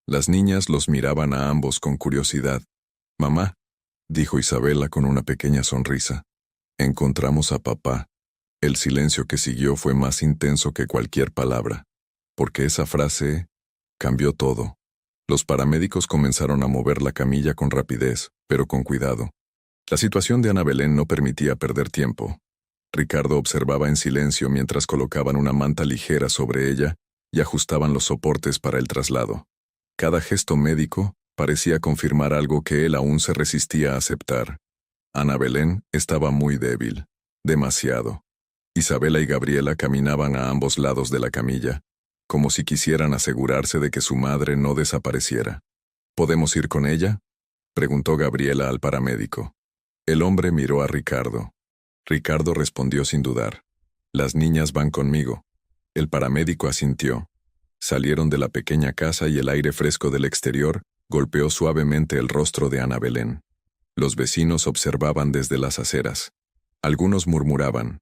Las niñas los miraban a ambos con curiosidad. «Mamá», dijo Isabela con una pequeña sonrisa. «Encontramos a papá». El silencio que siguió fue más intenso que cualquier palabra, porque esa frase cambió todo. Los paramédicos comenzaron a mover la camilla con rapidez, pero con cuidado. La situación de Ana Belén no permitía perder tiempo. Ricardo observaba en silencio mientras colocaban una manta ligera sobre ella y ajustaban los soportes para el traslado. Cada gesto médico parecía confirmar algo que él aún se resistía a aceptar. Ana Belén estaba muy débil, demasiado. Isabela y Gabriela caminaban a ambos lados de la camilla, como si quisieran asegurarse de que su madre no desapareciera. «¿Podemos ir con ella?», preguntó Gabriela al paramédico. El hombre miró a Ricardo. Ricardo respondió sin dudar. «Las niñas van conmigo». El paramédico asintió. Salieron de la pequeña casa y el aire fresco del exterior golpeó suavemente el rostro de Ana Belén. Los vecinos observaban desde las aceras. Algunos murmuraban.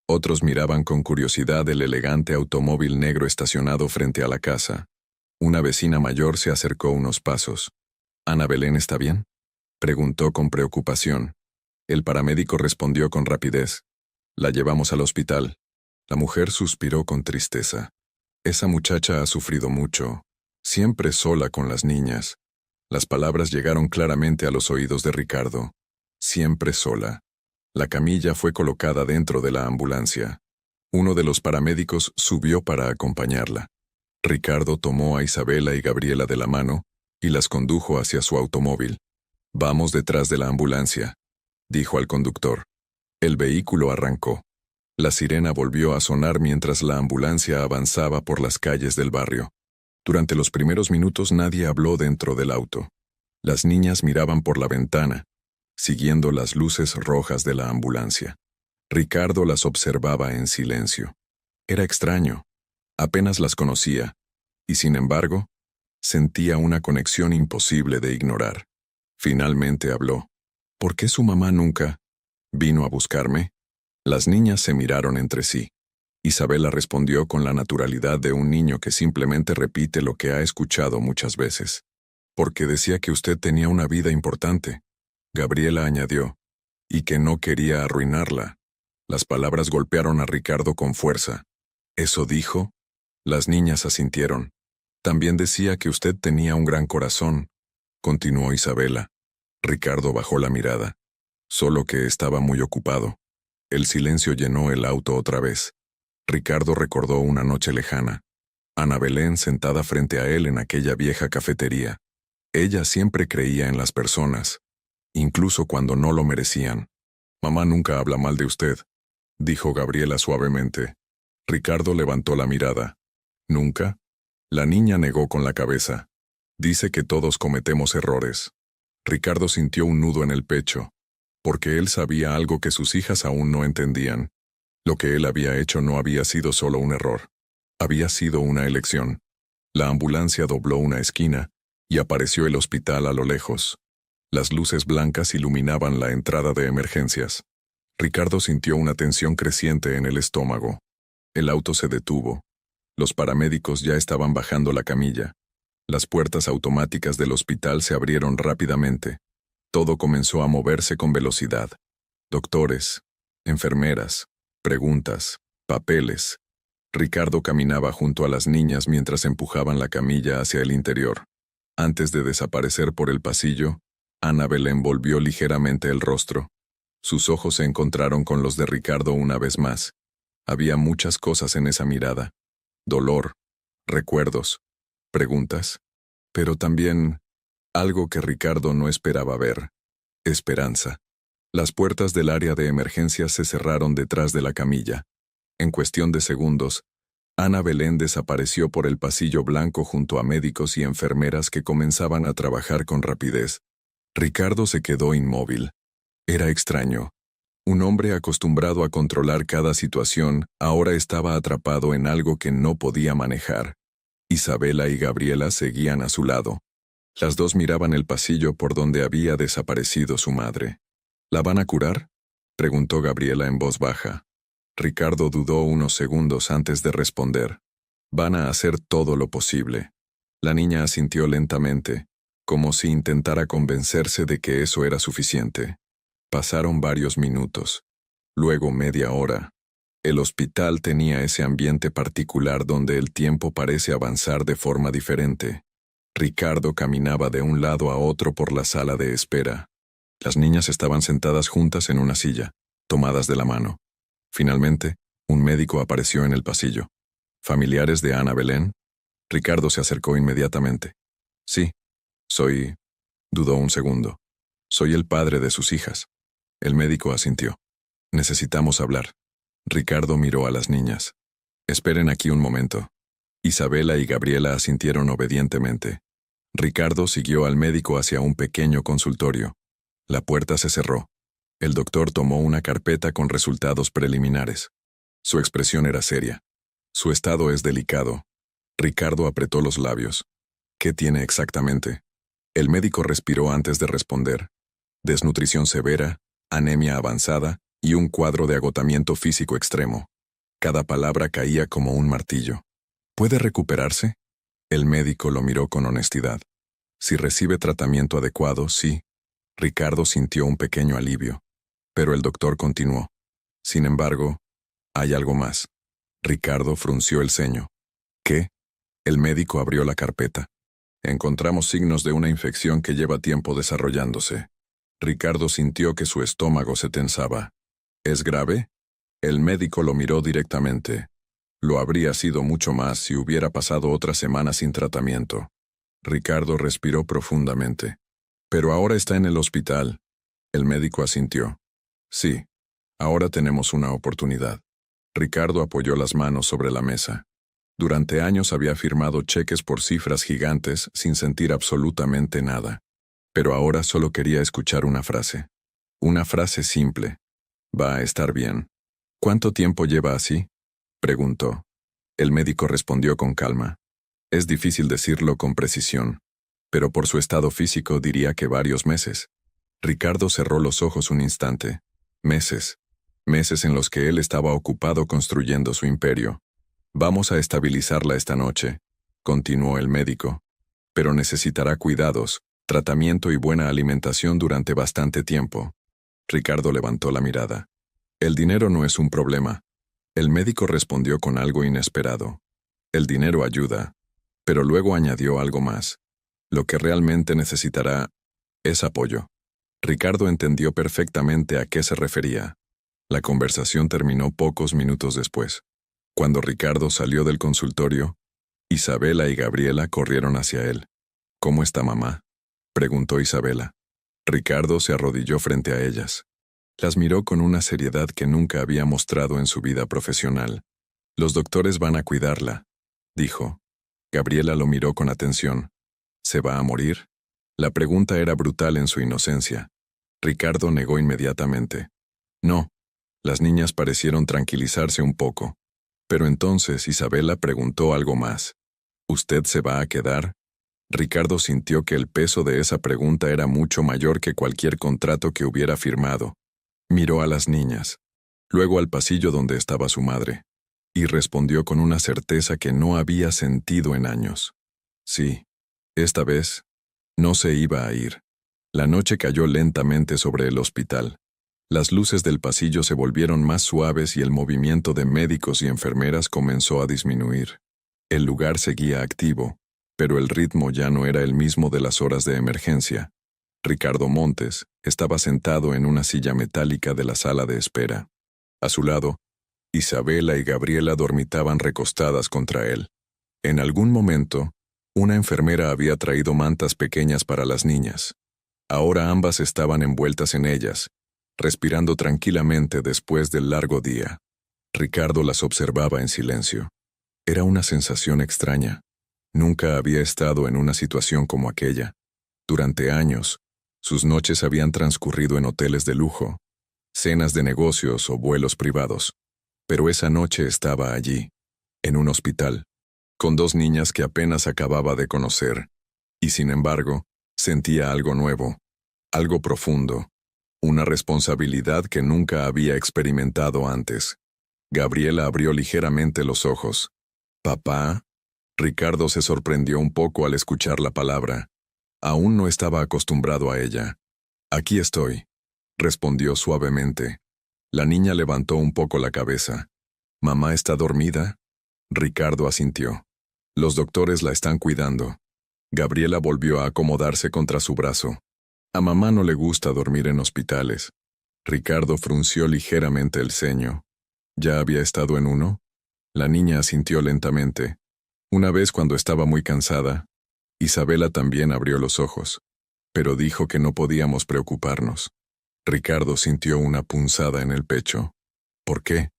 Otros miraban con curiosidad el elegante automóvil negro estacionado frente a la casa. Una vecina mayor se acercó unos pasos. «¿Ana Belén está bien?», preguntó con preocupación. El paramédico respondió con rapidez. «La llevamos al hospital». La mujer suspiró con tristeza. «Esa muchacha ha sufrido mucho, siempre sola con las niñas». Las palabras llegaron claramente a los oídos de Ricardo. Siempre sola. La camilla fue colocada dentro de la ambulancia. Uno de los paramédicos subió para acompañarla. Ricardo tomó a Isabela y Gabriela de la mano y las condujo hacia su automóvil. «Vamos detrás de la ambulancia», dijo al conductor. El vehículo arrancó. La sirena volvió a sonar mientras la ambulancia avanzaba por las calles del barrio. Durante los primeros minutos nadie habló dentro del auto. Las niñas miraban por la ventana, siguiendo las luces rojas de la ambulancia. Ricardo las observaba en silencio. Era extraño. Apenas las conocía, y sin embargo, sentía una conexión imposible de ignorar. Finalmente habló. «¿Por qué su mamá nunca vino a buscarme?». Las niñas se miraron entre sí. Isabela respondió con la naturalidad de un niño que simplemente repite lo que ha escuchado muchas veces. «Porque decía que usted tenía una vida importante», Gabriela añadió, «y que no quería arruinarla». Las palabras golpearon a Ricardo con fuerza. «¿Eso dijo?». Las niñas asintieron. «También decía que usted tenía un gran corazón», continuó Isabela. Ricardo bajó la mirada. Solo que estaba muy ocupado. El silencio llenó el auto otra vez. Ricardo recordó una noche lejana. Ana Belén sentada frente a él en aquella vieja cafetería. Ella siempre creía en las personas, incluso cuando no lo merecían. «Mamá nunca habla mal de usted», dijo Gabriela suavemente. Ricardo levantó la mirada. «¿Nunca?». La niña negó con la cabeza. «Dice que todos cometemos errores». Ricardo sintió un nudo en el pecho, porque él sabía algo que sus hijas aún no entendían. Lo que él había hecho no había sido solo un error. Había sido una elección. La ambulancia dobló una esquina y apareció el hospital a lo lejos. Las luces blancas iluminaban la entrada de emergencias. Ricardo sintió una tensión creciente en el estómago. El auto se detuvo. Los paramédicos ya estaban bajando la camilla. Las puertas automáticas del hospital se abrieron rápidamente. Todo comenzó a moverse con velocidad. Doctores, enfermeras, preguntas, papeles. Ricardo caminaba junto a las niñas mientras empujaban la camilla hacia el interior. Antes de desaparecer por el pasillo, Ana Belén volvió ligeramente el rostro. Sus ojos se encontraron con los de Ricardo una vez más. Había muchas cosas en esa mirada. Dolor, recuerdos, preguntas, pero también algo que Ricardo no esperaba ver: esperanza. Las puertas del área de emergencias se cerraron detrás de la camilla. En cuestión de segundos, Ana Belén desapareció por el pasillo blanco junto a médicos y enfermeras que comenzaban a trabajar con rapidez. Ricardo se quedó inmóvil. Era extraño. Un hombre acostumbrado a controlar cada situación ahora estaba atrapado en algo que no podía manejar. Isabela y Gabriela seguían a su lado. Las dos miraban el pasillo por donde había desaparecido su madre. ¿La van a curar?, preguntó Gabriela en voz baja. Ricardo dudó unos segundos antes de responder. Van a hacer todo lo posible. La niña asintió lentamente, como si intentara convencerse de que eso era suficiente. Pasaron varios minutos. Luego media hora. El hospital tenía ese ambiente particular donde el tiempo parece avanzar de forma diferente. Ricardo caminaba de un lado a otro por la sala de espera. Las niñas estaban sentadas juntas en una silla, tomadas de la mano. Finalmente, un médico apareció en el pasillo. ¿Familiares de Ana Belén? Ricardo se acercó inmediatamente. Sí, soy... Dudó un segundo. Soy el padre de sus hijas. El médico asintió. Necesitamos hablar. Ricardo miró a las niñas. Esperen aquí un momento. Isabela y Gabriela asintieron obedientemente. Ricardo siguió al médico hacia un pequeño consultorio. La puerta se cerró. El doctor tomó una carpeta con resultados preliminares. Su expresión era seria. Su estado es delicado. Ricardo apretó los labios. ¿Qué tiene exactamente? El médico respiró antes de responder. Desnutrición severa, anemia avanzada y un cuadro de agotamiento físico extremo. Cada palabra caía como un martillo. ¿Puede recuperarse? El médico lo miró con honestidad. Si recibe tratamiento adecuado, sí. Ricardo sintió un pequeño alivio. Pero el doctor continuó. Sin embargo, hay algo más. Ricardo frunció el ceño. ¿Qué? El médico abrió la carpeta. Encontramos signos de una infección que lleva tiempo desarrollándose. Ricardo sintió que su estómago se tensaba. ¿Es grave? El médico lo miró directamente. Lo habría sido mucho más si hubiera pasado otra semana sin tratamiento. Ricardo respiró profundamente. Pero ahora está en el hospital. El médico asintió. Sí, ahora tenemos una oportunidad. Ricardo apoyó las manos sobre la mesa. Durante años había firmado cheques por cifras gigantes sin sentir absolutamente nada. Pero ahora solo quería escuchar una frase. Una frase simple. Va a estar bien. ¿Cuánto tiempo lleva así?, preguntó. El médico respondió con calma. Es difícil decirlo con precisión, pero por su estado físico diría que varios meses. Ricardo cerró los ojos un instante. Meses. Meses en los que él estaba ocupado construyendo su imperio. Vamos a estabilizarla esta noche, continuó el médico. Pero necesitará cuidados, tratamiento y buena alimentación durante bastante tiempo. Ricardo levantó la mirada. El dinero no es un problema. El médico respondió con algo inesperado. El dinero ayuda. Pero luego añadió algo más. Lo que realmente necesitará es apoyo. Ricardo entendió perfectamente a qué se refería. La conversación terminó pocos minutos después. Cuando Ricardo salió del consultorio, Isabela y Gabriela corrieron hacia él. ¿Cómo está mamá?, preguntó Isabela. Ricardo se arrodilló frente a ellas. Las miró con una seriedad que nunca había mostrado en su vida profesional. Los doctores van a cuidarla, dijo. Gabriela lo miró con atención. ¿Se va a morir? La pregunta era brutal en su inocencia. Ricardo negó inmediatamente. No. Las niñas parecieron tranquilizarse un poco. Pero entonces Isabela preguntó algo más. ¿Usted se va a quedar? Ricardo sintió que el peso de esa pregunta era mucho mayor que cualquier contrato que hubiera firmado. Miró a las niñas, luego al pasillo donde estaba su madre, y respondió con una certeza que no había sentido en años. Sí, esta vez no se iba a ir. La noche cayó lentamente sobre el hospital. Las luces del pasillo se volvieron más suaves y el movimiento de médicos y enfermeras comenzó a disminuir. El lugar seguía activo, pero el ritmo ya no era el mismo de las horas de emergencia. Ricardo Montes estaba sentado en una silla metálica de la sala de espera. A su lado, Isabela y Gabriela dormitaban recostadas contra él. En algún momento, una enfermera había traído mantas pequeñas para las niñas. Ahora ambas estaban envueltas en ellas, respirando tranquilamente después del largo día. Ricardo las observaba en silencio. Era una sensación extraña. Nunca había estado en una situación como aquella. Durante años, sus noches habían transcurrido en hoteles de lujo, cenas de negocios o vuelos privados. Pero esa noche estaba allí, en un hospital, con dos niñas que apenas acababa de conocer, y sin embargo, sentía algo nuevo, algo profundo, una responsabilidad que nunca había experimentado antes. Gabriela abrió ligeramente los ojos. «¿Papá?» Ricardo se sorprendió un poco al escuchar la palabra. Aún no estaba acostumbrado a ella. «Aquí estoy», respondió suavemente. La niña levantó un poco la cabeza. «¿Mamá está dormida?» Ricardo asintió. «Los doctores la están cuidando». Gabriela volvió a acomodarse contra su brazo. «A mamá no le gusta dormir en hospitales». Ricardo frunció ligeramente el ceño. ¿Ya había estado en uno? La niña asintió lentamente. Una vez cuando estaba muy cansada, Isabela también abrió los ojos, pero dijo que no podíamos preocuparnos. Ricardo sintió una punzada en el pecho. ¿Por qué?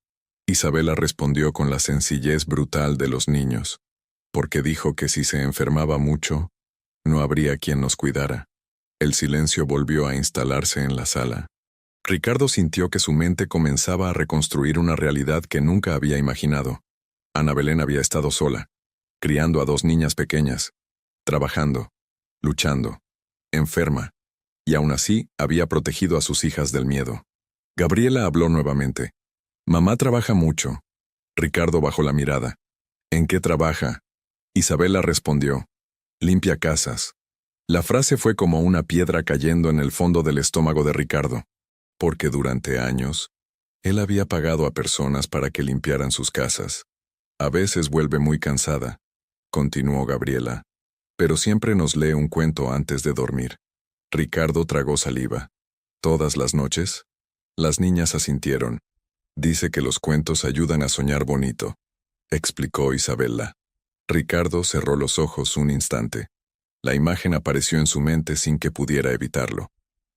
Isabela respondió con la sencillez brutal de los niños. Porque dijo que si se enfermaba mucho, no habría quien nos cuidara. El silencio volvió a instalarse en la sala. Ricardo sintió que su mente comenzaba a reconstruir una realidad que nunca había imaginado. Ana Belén había estado sola, criando a dos niñas pequeñas, trabajando, luchando, enferma, y aún así había protegido a sus hijas del miedo. Gabriela habló nuevamente. «Mamá trabaja mucho». Ricardo bajó la mirada. «¿En qué trabaja?» Isabela respondió. «Limpia casas». La frase fue como una piedra cayendo en el fondo del estómago de Ricardo, porque durante años, él había pagado a personas para que limpiaran sus casas. «A veces vuelve muy cansada», continuó Gabriela, «pero siempre nos lee un cuento antes de dormir». Ricardo tragó saliva. «¿Todas las noches?» Las niñas asintieron. «Dice que los cuentos ayudan a soñar bonito», explicó Isabela. Ricardo cerró los ojos un instante. La imagen apareció en su mente sin que pudiera evitarlo.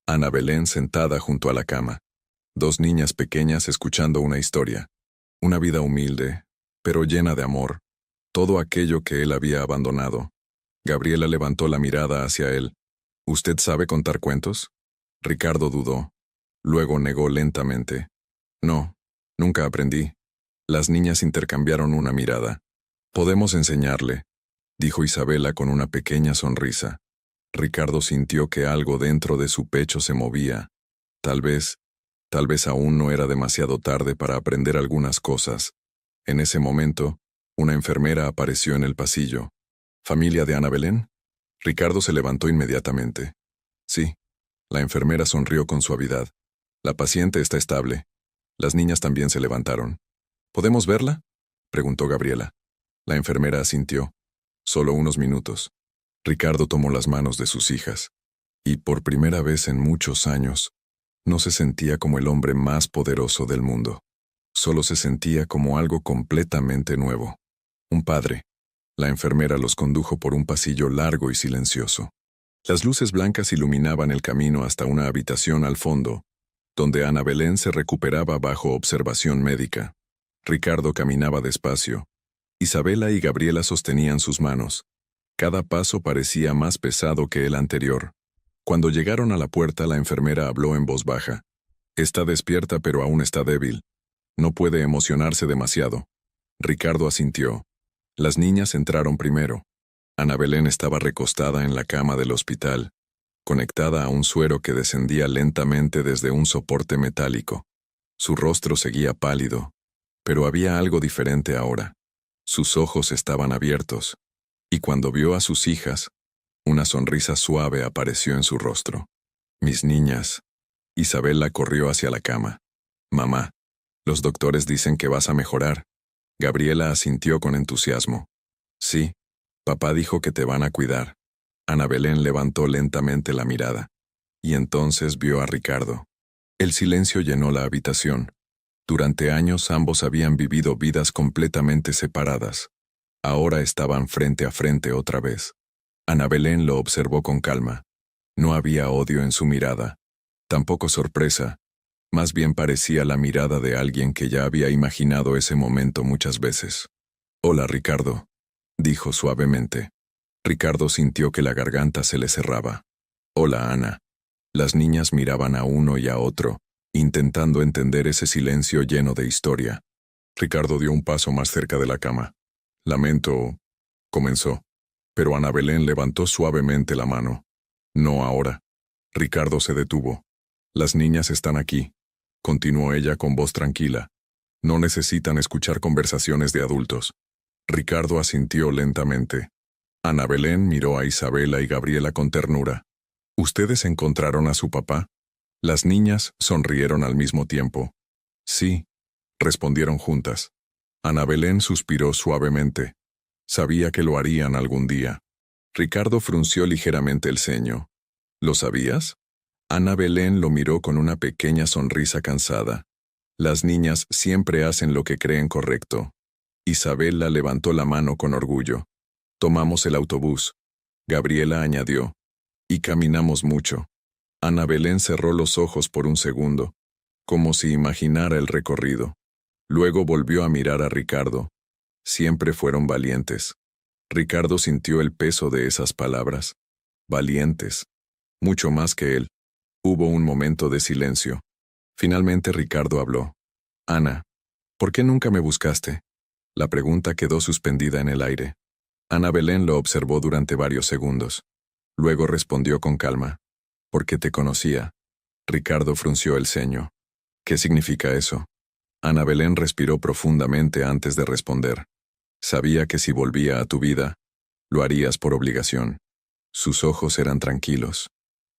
Ana Belén sentada junto a la cama. Dos niñas pequeñas escuchando una historia. Una vida humilde, pero llena de amor. Todo aquello que él había abandonado. Gabriela levantó la mirada hacia él. «¿Usted sabe contar cuentos?» Ricardo dudó. Luego negó lentamente. «No, nunca aprendí». Las niñas intercambiaron una mirada. «Podemos enseñarle», dijo Isabela con una pequeña sonrisa. Ricardo sintió que algo dentro de su pecho se movía. Tal vez aún no era demasiado tarde para aprender algunas cosas. En ese momento, una enfermera apareció en el pasillo. «¿Familia de Ana Belén?» Ricardo se levantó inmediatamente. «Sí». La enfermera sonrió con suavidad. «La paciente está estable». Las niñas también se levantaron. «¿Podemos verla?», preguntó Gabriela. La enfermera asintió. «Solo unos minutos». Ricardo tomó las manos de sus hijas, y por primera vez en muchos años, no se sentía como el hombre más poderoso del mundo. Solo se sentía como algo completamente nuevo. Un padre. La enfermera los condujo por un pasillo largo y silencioso. Las luces blancas iluminaban el camino hasta una habitación al fondo, donde Ana Belén se recuperaba bajo observación médica. Ricardo caminaba despacio. Isabela y Gabriela sostenían sus manos. Cada paso parecía más pesado que el anterior. Cuando llegaron a la puerta, la enfermera habló en voz baja. «Está despierta, pero aún está débil. No puede emocionarse demasiado». Ricardo asintió. Las niñas entraron primero. Ana Belén estaba recostada en la cama del hospital, conectada a un suero que descendía lentamente desde un soporte metálico. Su rostro seguía pálido, pero había algo diferente ahora. Sus ojos estaban abiertos, y cuando vio a sus hijas, una sonrisa suave apareció en su rostro. «Mis niñas». Isabela corrió hacia la cama. «Mamá, los doctores dicen que vas a mejorar». Gabriela asintió con entusiasmo. «Sí, papá dijo que te van a cuidar». Ana Belén levantó lentamente la mirada, y entonces vio a Ricardo. El silencio llenó la habitación. Durante años ambos habían vivido vidas completamente separadas. Ahora estaban frente a frente otra vez. Ana Belén lo observó con calma. No había odio en su mirada. Tampoco sorpresa. Más bien parecía la mirada de alguien que ya había imaginado ese momento muchas veces. «Hola, Ricardo», dijo suavemente. Ricardo sintió que la garganta se le cerraba. «Hola, Ana». Las niñas miraban a uno y a otro, intentando entender ese silencio lleno de historia. Ricardo dio un paso más cerca de la cama. «Lamento», comenzó, pero Ana Belén levantó suavemente la mano. «No ahora». Ricardo se detuvo. «Las niñas están aquí», continuó ella con voz tranquila. «No necesitan escuchar conversaciones de adultos». Ricardo asintió lentamente. Ana Belén miró a Isabela y Gabriela con ternura. «¿Ustedes encontraron a su papá?» Las niñas sonrieron al mismo tiempo. «Sí», respondieron juntas. Ana Belén suspiró suavemente. Sabía que lo harían algún día. Ricardo frunció ligeramente el ceño. «¿Lo sabías?» Ana Belén lo miró con una pequeña sonrisa cansada. Las niñas siempre hacen lo que creen correcto. Isabela levantó la mano con orgullo. «Tomamos el autobús», Gabriela añadió, «y caminamos mucho». Ana Belén cerró los ojos por un segundo, como si imaginara el recorrido. Luego volvió a mirar a Ricardo. Siempre fueron valientes. Ricardo sintió el peso de esas palabras. Valientes. Mucho más que él. Hubo un momento de silencio. Finalmente Ricardo habló. «Ana, ¿por qué nunca me buscaste?» La pregunta quedó suspendida en el aire. Ana Belén lo observó durante varios segundos. Luego respondió con calma. «Porque te conocía». Ricardo frunció el ceño. «¿Qué significa eso?» Ana Belén respiró profundamente antes de responder. «Sabía que si volvía a tu vida, lo harías por obligación». Sus ojos eran tranquilos,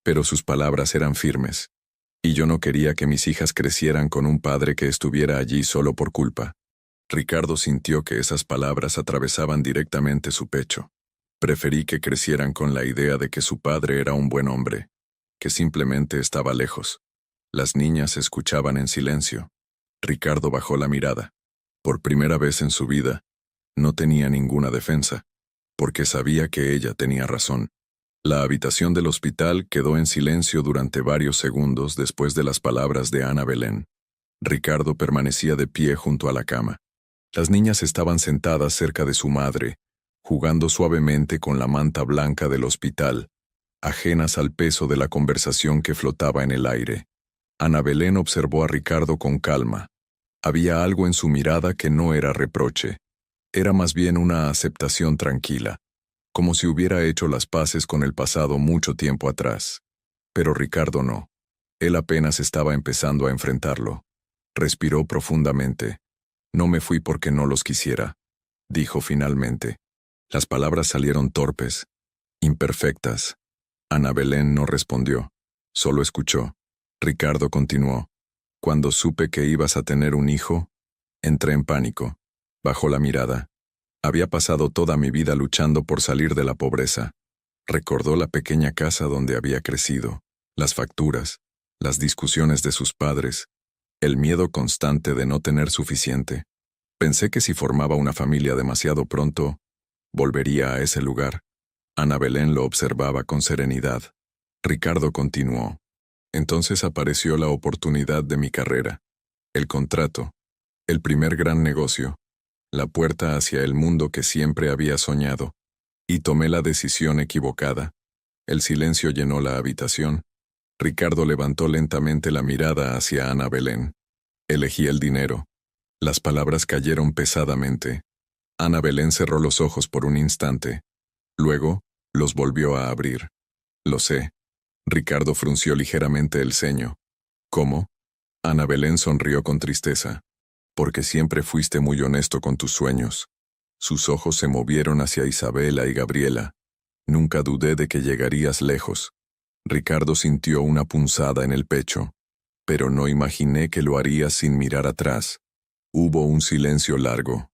pero sus palabras eran firmes. «Y yo no quería que mis hijas crecieran con un padre que estuviera allí solo por culpa». Ricardo sintió que esas palabras atravesaban directamente su pecho. «Preferí que crecieran con la idea de que su padre era un buen hombre, que simplemente estaba lejos». Las niñas escuchaban en silencio. Ricardo bajó la mirada. Por primera vez en su vida, no tenía ninguna defensa, porque sabía que ella tenía razón. La habitación del hospital quedó en silencio durante varios segundos después de las palabras de Ana Belén. Ricardo permanecía de pie junto a la cama. Las niñas estaban sentadas cerca de su madre, jugando suavemente con la manta blanca del hospital, ajenas al peso de la conversación que flotaba en el aire. Ana Belén observó a Ricardo con calma. Había algo en su mirada que no era reproche. Era más bien una aceptación tranquila, como si hubiera hecho las paces con el pasado mucho tiempo atrás. Pero Ricardo no. Él apenas estaba empezando a enfrentarlo. Respiró profundamente. «No me fui porque no los quisiera», dijo finalmente. Las palabras salieron torpes, imperfectas. Ana Belén no respondió, solo escuchó. Ricardo continuó. «Cuando supe que ibas a tener un hijo, entré en pánico». Bajó la mirada. «Había pasado toda mi vida luchando por salir de la pobreza». Recordó la pequeña casa donde había crecido, las facturas, las discusiones de sus padres, el miedo constante de no tener suficiente. «Pensé que si formaba una familia demasiado pronto, volvería a ese lugar». Ana Belén lo observaba con serenidad. Ricardo continuó. «Entonces apareció la oportunidad de mi carrera, el contrato, el primer gran negocio, la puerta hacia el mundo que siempre había soñado, y tomé la decisión equivocada». El silencio llenó la habitación. Ricardo levantó lentamente la mirada hacia Ana Belén. «Elegí el dinero». Las palabras cayeron pesadamente. Ana Belén cerró los ojos por un instante. Luego, los volvió a abrir. «Lo sé». Ricardo frunció ligeramente el ceño. «¿Cómo?» Ana Belén sonrió con tristeza. «Porque siempre fuiste muy honesto con tus sueños». Sus ojos se movieron hacia Isabela y Gabriela. «Nunca dudé de que llegarías lejos». Ricardo sintió una punzada en el pecho. «Pero no imaginé que lo harías sin mirar atrás». Hubo un silencio largo.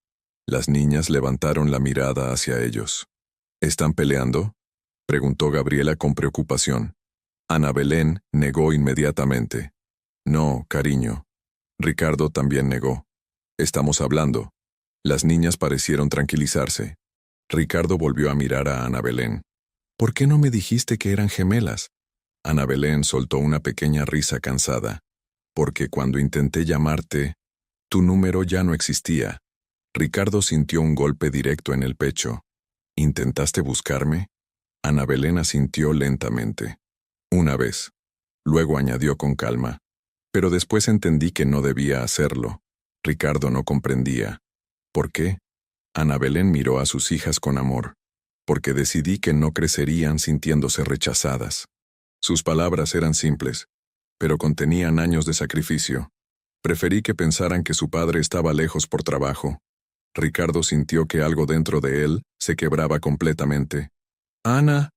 Las niñas levantaron la mirada hacia ellos. «¿Están peleando?», preguntó Gabriela con preocupación. Ana Belén negó inmediatamente. «No, cariño». Ricardo también negó. Estamos hablando. Las niñas parecieron tranquilizarse. Ricardo volvió a mirar a Ana Belén. ¿Por qué no me dijiste que eran gemelas? Ana Belén soltó una pequeña risa cansada. Porque cuando intenté llamarte, tu número ya no existía. Ricardo sintió un golpe directo en el pecho. ¿Intentaste buscarme? Ana Belén asintió lentamente. Una vez. Luego añadió con calma. Pero después entendí que no debía hacerlo. Ricardo no comprendía. ¿Por qué? Ana Belén miró a sus hijas con amor. Porque decidí que no crecerían sintiéndose rechazadas. Sus palabras eran simples, pero contenían años de sacrificio. Preferí que pensaran que su padre estaba lejos por trabajo. Ricardo sintió que algo dentro de él se quebraba completamente. Ana.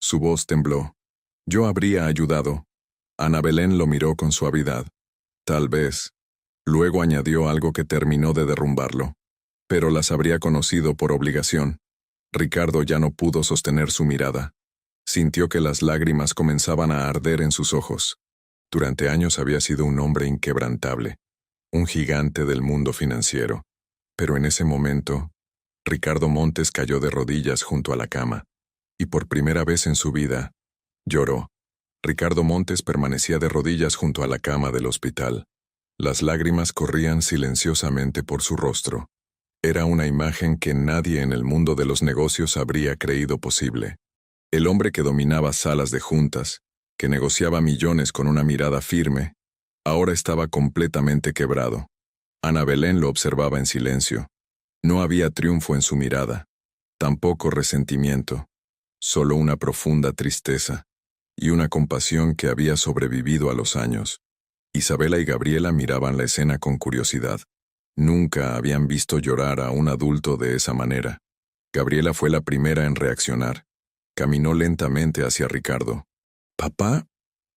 Su voz tembló. Yo habría ayudado. Ana Belén lo miró con suavidad. Tal vez. Luego añadió algo que terminó de derrumbarlo. Pero las habría conocido por obligación. Ricardo ya no pudo sostener su mirada. Sintió que las lágrimas comenzaban a arder en sus ojos. Durante años había sido un hombre inquebrantable, un gigante del mundo financiero. Pero en ese momento, Ricardo Montes cayó de rodillas junto a la cama, y por primera vez en su vida, lloró. Ricardo Montes permanecía de rodillas junto a la cama del hospital. Las lágrimas corrían silenciosamente por su rostro. Era una imagen que nadie en el mundo de los negocios habría creído posible. El hombre que dominaba salas de juntas, que negociaba millones con una mirada firme, ahora estaba completamente quebrado. Ana Belén lo observaba en silencio. No había triunfo en su mirada, tampoco resentimiento, solo una profunda tristeza y una compasión que había sobrevivido a los años. Isabela y Gabriela miraban la escena con curiosidad. Nunca habían visto llorar a un adulto de esa manera. Gabriela fue la primera en reaccionar. Caminó lentamente hacia Ricardo. ¿Papá?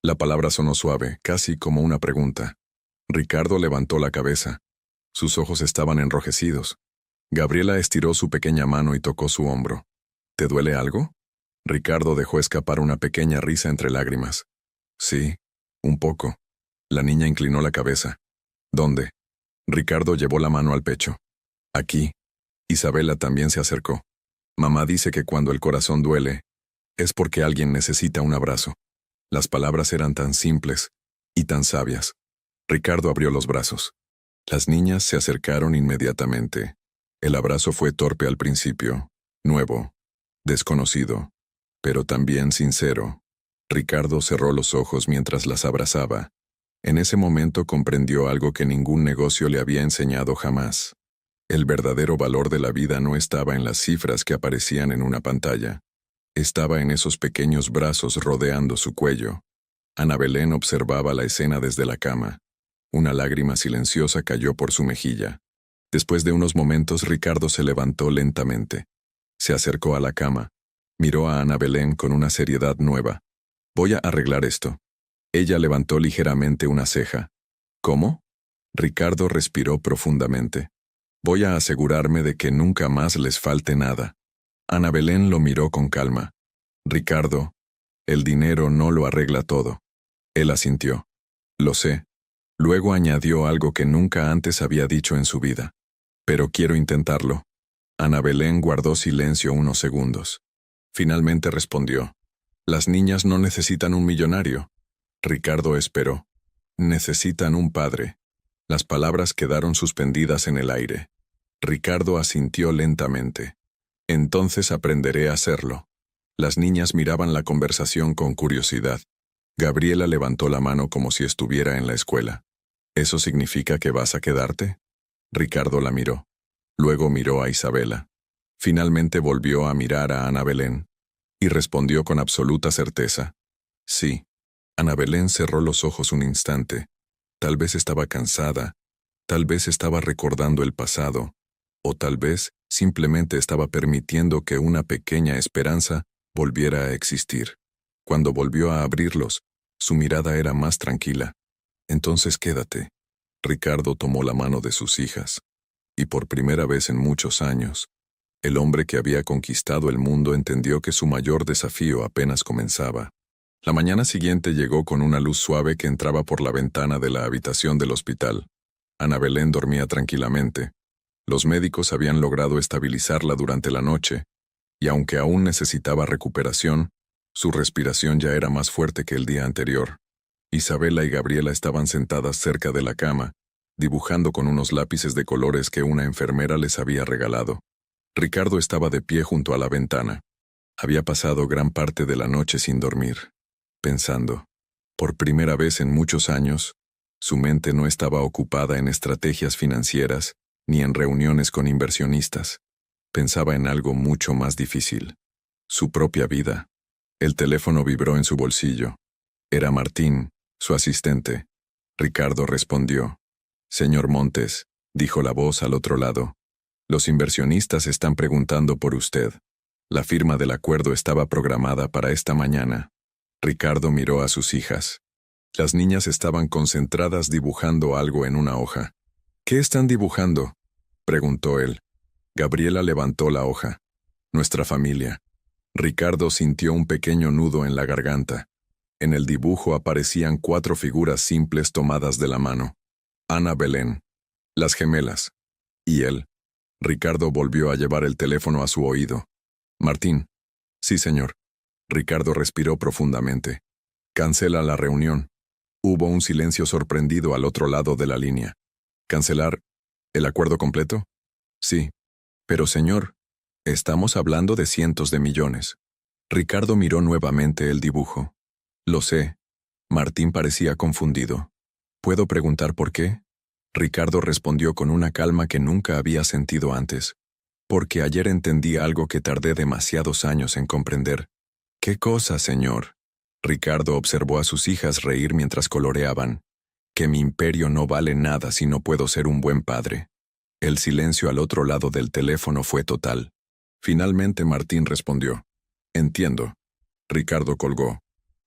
La palabra sonó suave, casi como una pregunta. Ricardo levantó la cabeza. Sus ojos estaban enrojecidos. Gabriela estiró su pequeña mano y tocó su hombro. ¿Te duele algo? Ricardo dejó escapar una pequeña risa entre lágrimas. Sí, un poco. La niña inclinó la cabeza. ¿Dónde? Ricardo llevó la mano al pecho. Aquí. Isabela también se acercó. Mamá dice que cuando el corazón duele, es porque alguien necesita un abrazo. Las palabras eran tan simples y tan sabias. Ricardo abrió los brazos. Las niñas se acercaron inmediatamente. El abrazo fue torpe al principio, nuevo, desconocido, pero también sincero. Ricardo cerró los ojos mientras las abrazaba. En ese momento comprendió algo que ningún negocio le había enseñado jamás. El verdadero valor de la vida no estaba en las cifras que aparecían en una pantalla. Estaba en esos pequeños brazos rodeando su cuello. Ana Belén observaba la escena desde la cama. Una lágrima silenciosa cayó por su mejilla. Después de unos momentos, Ricardo se levantó lentamente. Se acercó a la cama. Miró a Ana Belén con una seriedad nueva. Voy a arreglar esto. Ella levantó ligeramente una ceja. ¿Cómo? Ricardo respiró profundamente. Voy a asegurarme de que nunca más les falte nada. Ana Belén lo miró con calma. Ricardo, el dinero no lo arregla todo. Él asintió. Lo sé. Luego añadió algo que nunca antes había dicho en su vida. Pero quiero intentarlo. Ana Belén guardó silencio unos segundos. Finalmente respondió. Las niñas no necesitan un millonario. Ricardo esperó. Necesitan un padre. Las palabras quedaron suspendidas en el aire. Ricardo asintió lentamente. Entonces aprenderé a hacerlo. Las niñas miraban la conversación con curiosidad. Gabriela levantó la mano como si estuviera en la escuela. ¿Eso significa que vas a quedarte? Ricardo la miró. Luego miró a Isabela. Finalmente volvió a mirar a Ana Belén. Y respondió con absoluta certeza. Sí. Ana Belén cerró los ojos un instante. Tal vez estaba cansada. Tal vez estaba recordando el pasado. O tal vez simplemente estaba permitiendo que una pequeña esperanza volviera a existir. Cuando volvió a abrirlos, su mirada era más tranquila. Entonces quédate. Ricardo tomó la mano de sus hijas. Y por primera vez en muchos años, el hombre que había conquistado el mundo entendió que su mayor desafío apenas comenzaba. La mañana siguiente llegó con una luz suave que entraba por la ventana de la habitación del hospital. Ana Belén dormía tranquilamente. Los médicos habían logrado estabilizarla durante la noche, y aunque aún necesitaba recuperación, su respiración ya era más fuerte que el día anterior. Isabela y Gabriela estaban sentadas cerca de la cama, dibujando con unos lápices de colores que una enfermera les había regalado. Ricardo estaba de pie junto a la ventana. Había pasado gran parte de la noche sin dormir, pensando. Por primera vez en muchos años, su mente no estaba ocupada en estrategias financieras ni en reuniones con inversionistas. Pensaba en algo mucho más difícil: su propia vida. El teléfono vibró en su bolsillo. Era Martín, su asistente. Ricardo respondió. «Señor Montes», dijo la voz al otro lado, «los inversionistas están preguntando por usted. La firma del acuerdo estaba programada para esta mañana». Ricardo miró a sus hijas. Las niñas estaban concentradas dibujando algo en una hoja. «¿Qué están dibujando?», preguntó él. Gabriela levantó la hoja. «Nuestra familia». Ricardo sintió un pequeño nudo en la garganta. En el dibujo aparecían 4 figuras simples tomadas de la mano. Ana Belén, las gemelas, y él. Ricardo volvió a llevar el teléfono a su oído. «Martín». «Sí, señor». Ricardo respiró profundamente. «Cancela la reunión». Hubo un silencio sorprendido al otro lado de la línea. «¿Cancelar el acuerdo completo?». «Sí». «Pero, señor, estamos hablando de cientos de millones». Ricardo miró nuevamente el dibujo. «Lo sé». Martín parecía confundido. «¿Puedo preguntar por qué?». Ricardo respondió con una calma que nunca había sentido antes. «Porque ayer entendí algo que tardé demasiados años en comprender». «¿Qué cosa, señor?». Ricardo observó a sus hijas reír mientras coloreaban. «Que mi imperio no vale nada si no puedo ser un buen padre». El silencio al otro lado del teléfono fue total. Finalmente Martín respondió. «Entiendo». Ricardo colgó.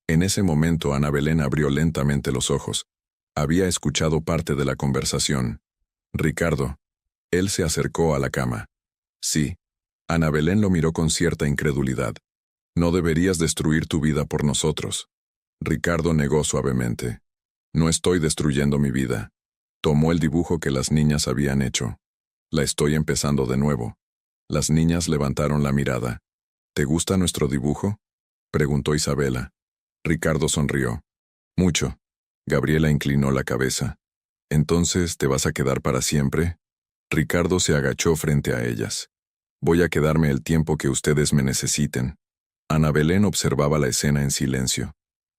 En ese momento Ana Belén abrió lentamente los ojos. Había escuchado parte de la conversación. «Ricardo». Él se acercó a la cama. «Sí». Ana Belén lo miró con cierta incredulidad. «No deberías destruir tu vida por nosotros». Ricardo negó suavemente. «No estoy destruyendo mi vida». Tomó el dibujo que las niñas habían hecho. «La estoy empezando de nuevo». Las niñas levantaron la mirada. «¿Te gusta nuestro dibujo?», preguntó Isabela. Ricardo sonrió. «Mucho». Gabriela inclinó la cabeza. «¿Entonces te vas a quedar para siempre?». Ricardo se agachó frente a ellas. «Voy a quedarme el tiempo que ustedes me necesiten». Ana Belén observaba la escena en silencio.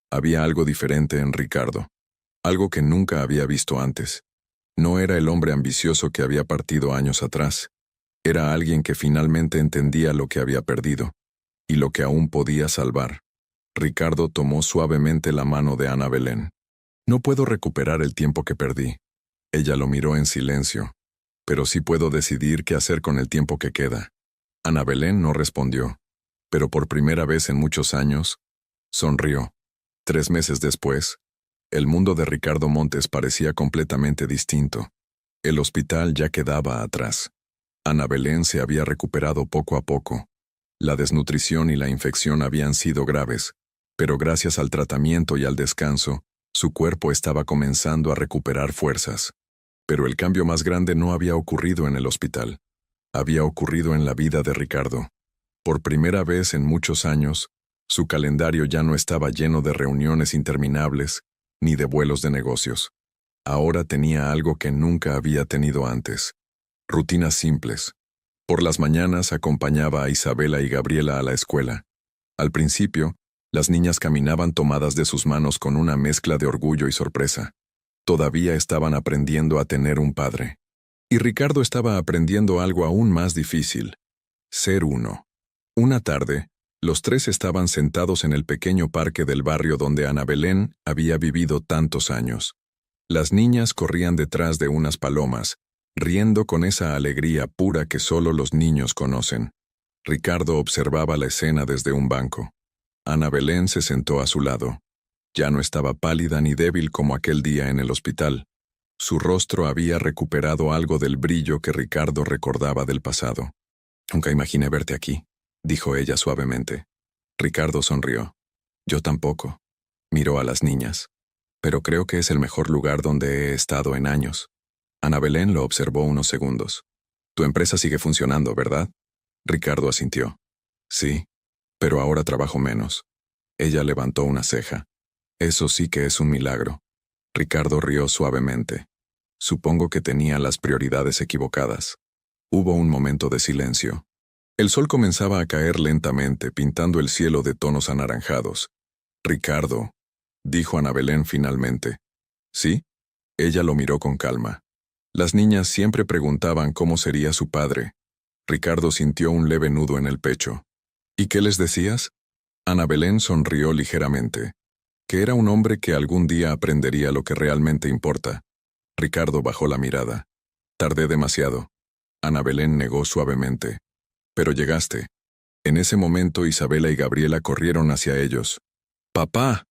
Había algo diferente en Ricardo. Algo que nunca había visto antes. No era el hombre ambicioso que había partido años atrás. Era alguien que finalmente entendía lo que había perdido y lo que aún podía salvar. Ricardo tomó suavemente la mano de Ana Belén. «No puedo recuperar el tiempo que perdí». Ella lo miró en silencio. «Pero sí puedo decidir qué hacer con el tiempo que queda». Ana Belén no respondió, pero por primera vez en muchos años, sonrió. 3 meses después, el mundo de Ricardo Montes parecía completamente distinto. El hospital ya quedaba atrás. Ana Belén se había recuperado poco a poco. La desnutrición y la infección habían sido graves, pero gracias al tratamiento y al descanso, su cuerpo estaba comenzando a recuperar fuerzas. Pero el cambio más grande no había ocurrido en el hospital. Había ocurrido en la vida de Ricardo. Por primera vez en muchos años, su calendario ya no estaba lleno de reuniones interminables ni de vuelos de negocios. Ahora tenía algo que nunca había tenido antes. Rutinas simples. Por las mañanas acompañaba a Isabela y Gabriela a la escuela. Al principio, las niñas caminaban tomadas de sus manos con una mezcla de orgullo y sorpresa. Todavía estaban aprendiendo a tener un padre. Y Ricardo estaba aprendiendo algo aún más difícil: ser uno. Una tarde, los 3 estaban sentados en el pequeño parque del barrio donde Ana Belén había vivido tantos años. Las niñas corrían detrás de unas palomas, riendo con esa alegría pura que solo los niños conocen. Ricardo observaba la escena desde un banco. Ana Belén se sentó a su lado. Ya no estaba pálida ni débil como aquel día en el hospital. Su rostro había recuperado algo del brillo que Ricardo recordaba del pasado. «Nunca imaginé verte aquí», dijo ella suavemente. Ricardo sonrió. «Yo tampoco». Miró a las niñas. «Pero creo que es el mejor lugar donde he estado en años». Ana Ana Belén lo observó unos segundos. Tu empresa sigue funcionando, ¿verdad? Ricardo asintió. Sí, pero ahora trabajo menos. Ella levantó una ceja. Eso sí que es un milagro. Ricardo rió suavemente. Supongo que tenía las prioridades equivocadas. Hubo un momento de silencio. El sol comenzaba a caer lentamente, pintando el cielo de tonos anaranjados. Ricardo, dijo Ana Belén finalmente. ¿Sí? Ella lo miró con calma. Las niñas siempre preguntaban cómo sería su padre. Ricardo sintió un leve nudo en el pecho. ¿Y qué les decías? Ana Belén sonrió ligeramente. Que era un hombre que algún día aprendería lo que realmente importa. Ricardo bajó la mirada. Tardé demasiado. Ana Belén negó suavemente. Pero llegaste. En ese momento Isabela y Gabriela corrieron hacia ellos. ¡Papá!,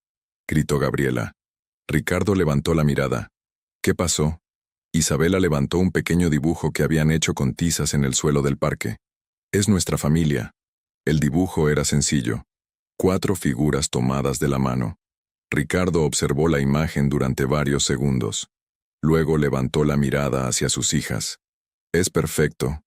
gritó Gabriela. Ricardo levantó la mirada. ¿Qué pasó? Isabela levantó un pequeño dibujo que habían hecho con tizas en el suelo del parque. Es nuestra familia. El dibujo era sencillo. 4 figuras tomadas de la mano. Ricardo observó la imagen durante varios segundos. Luego levantó la mirada hacia sus hijas. Es perfecto,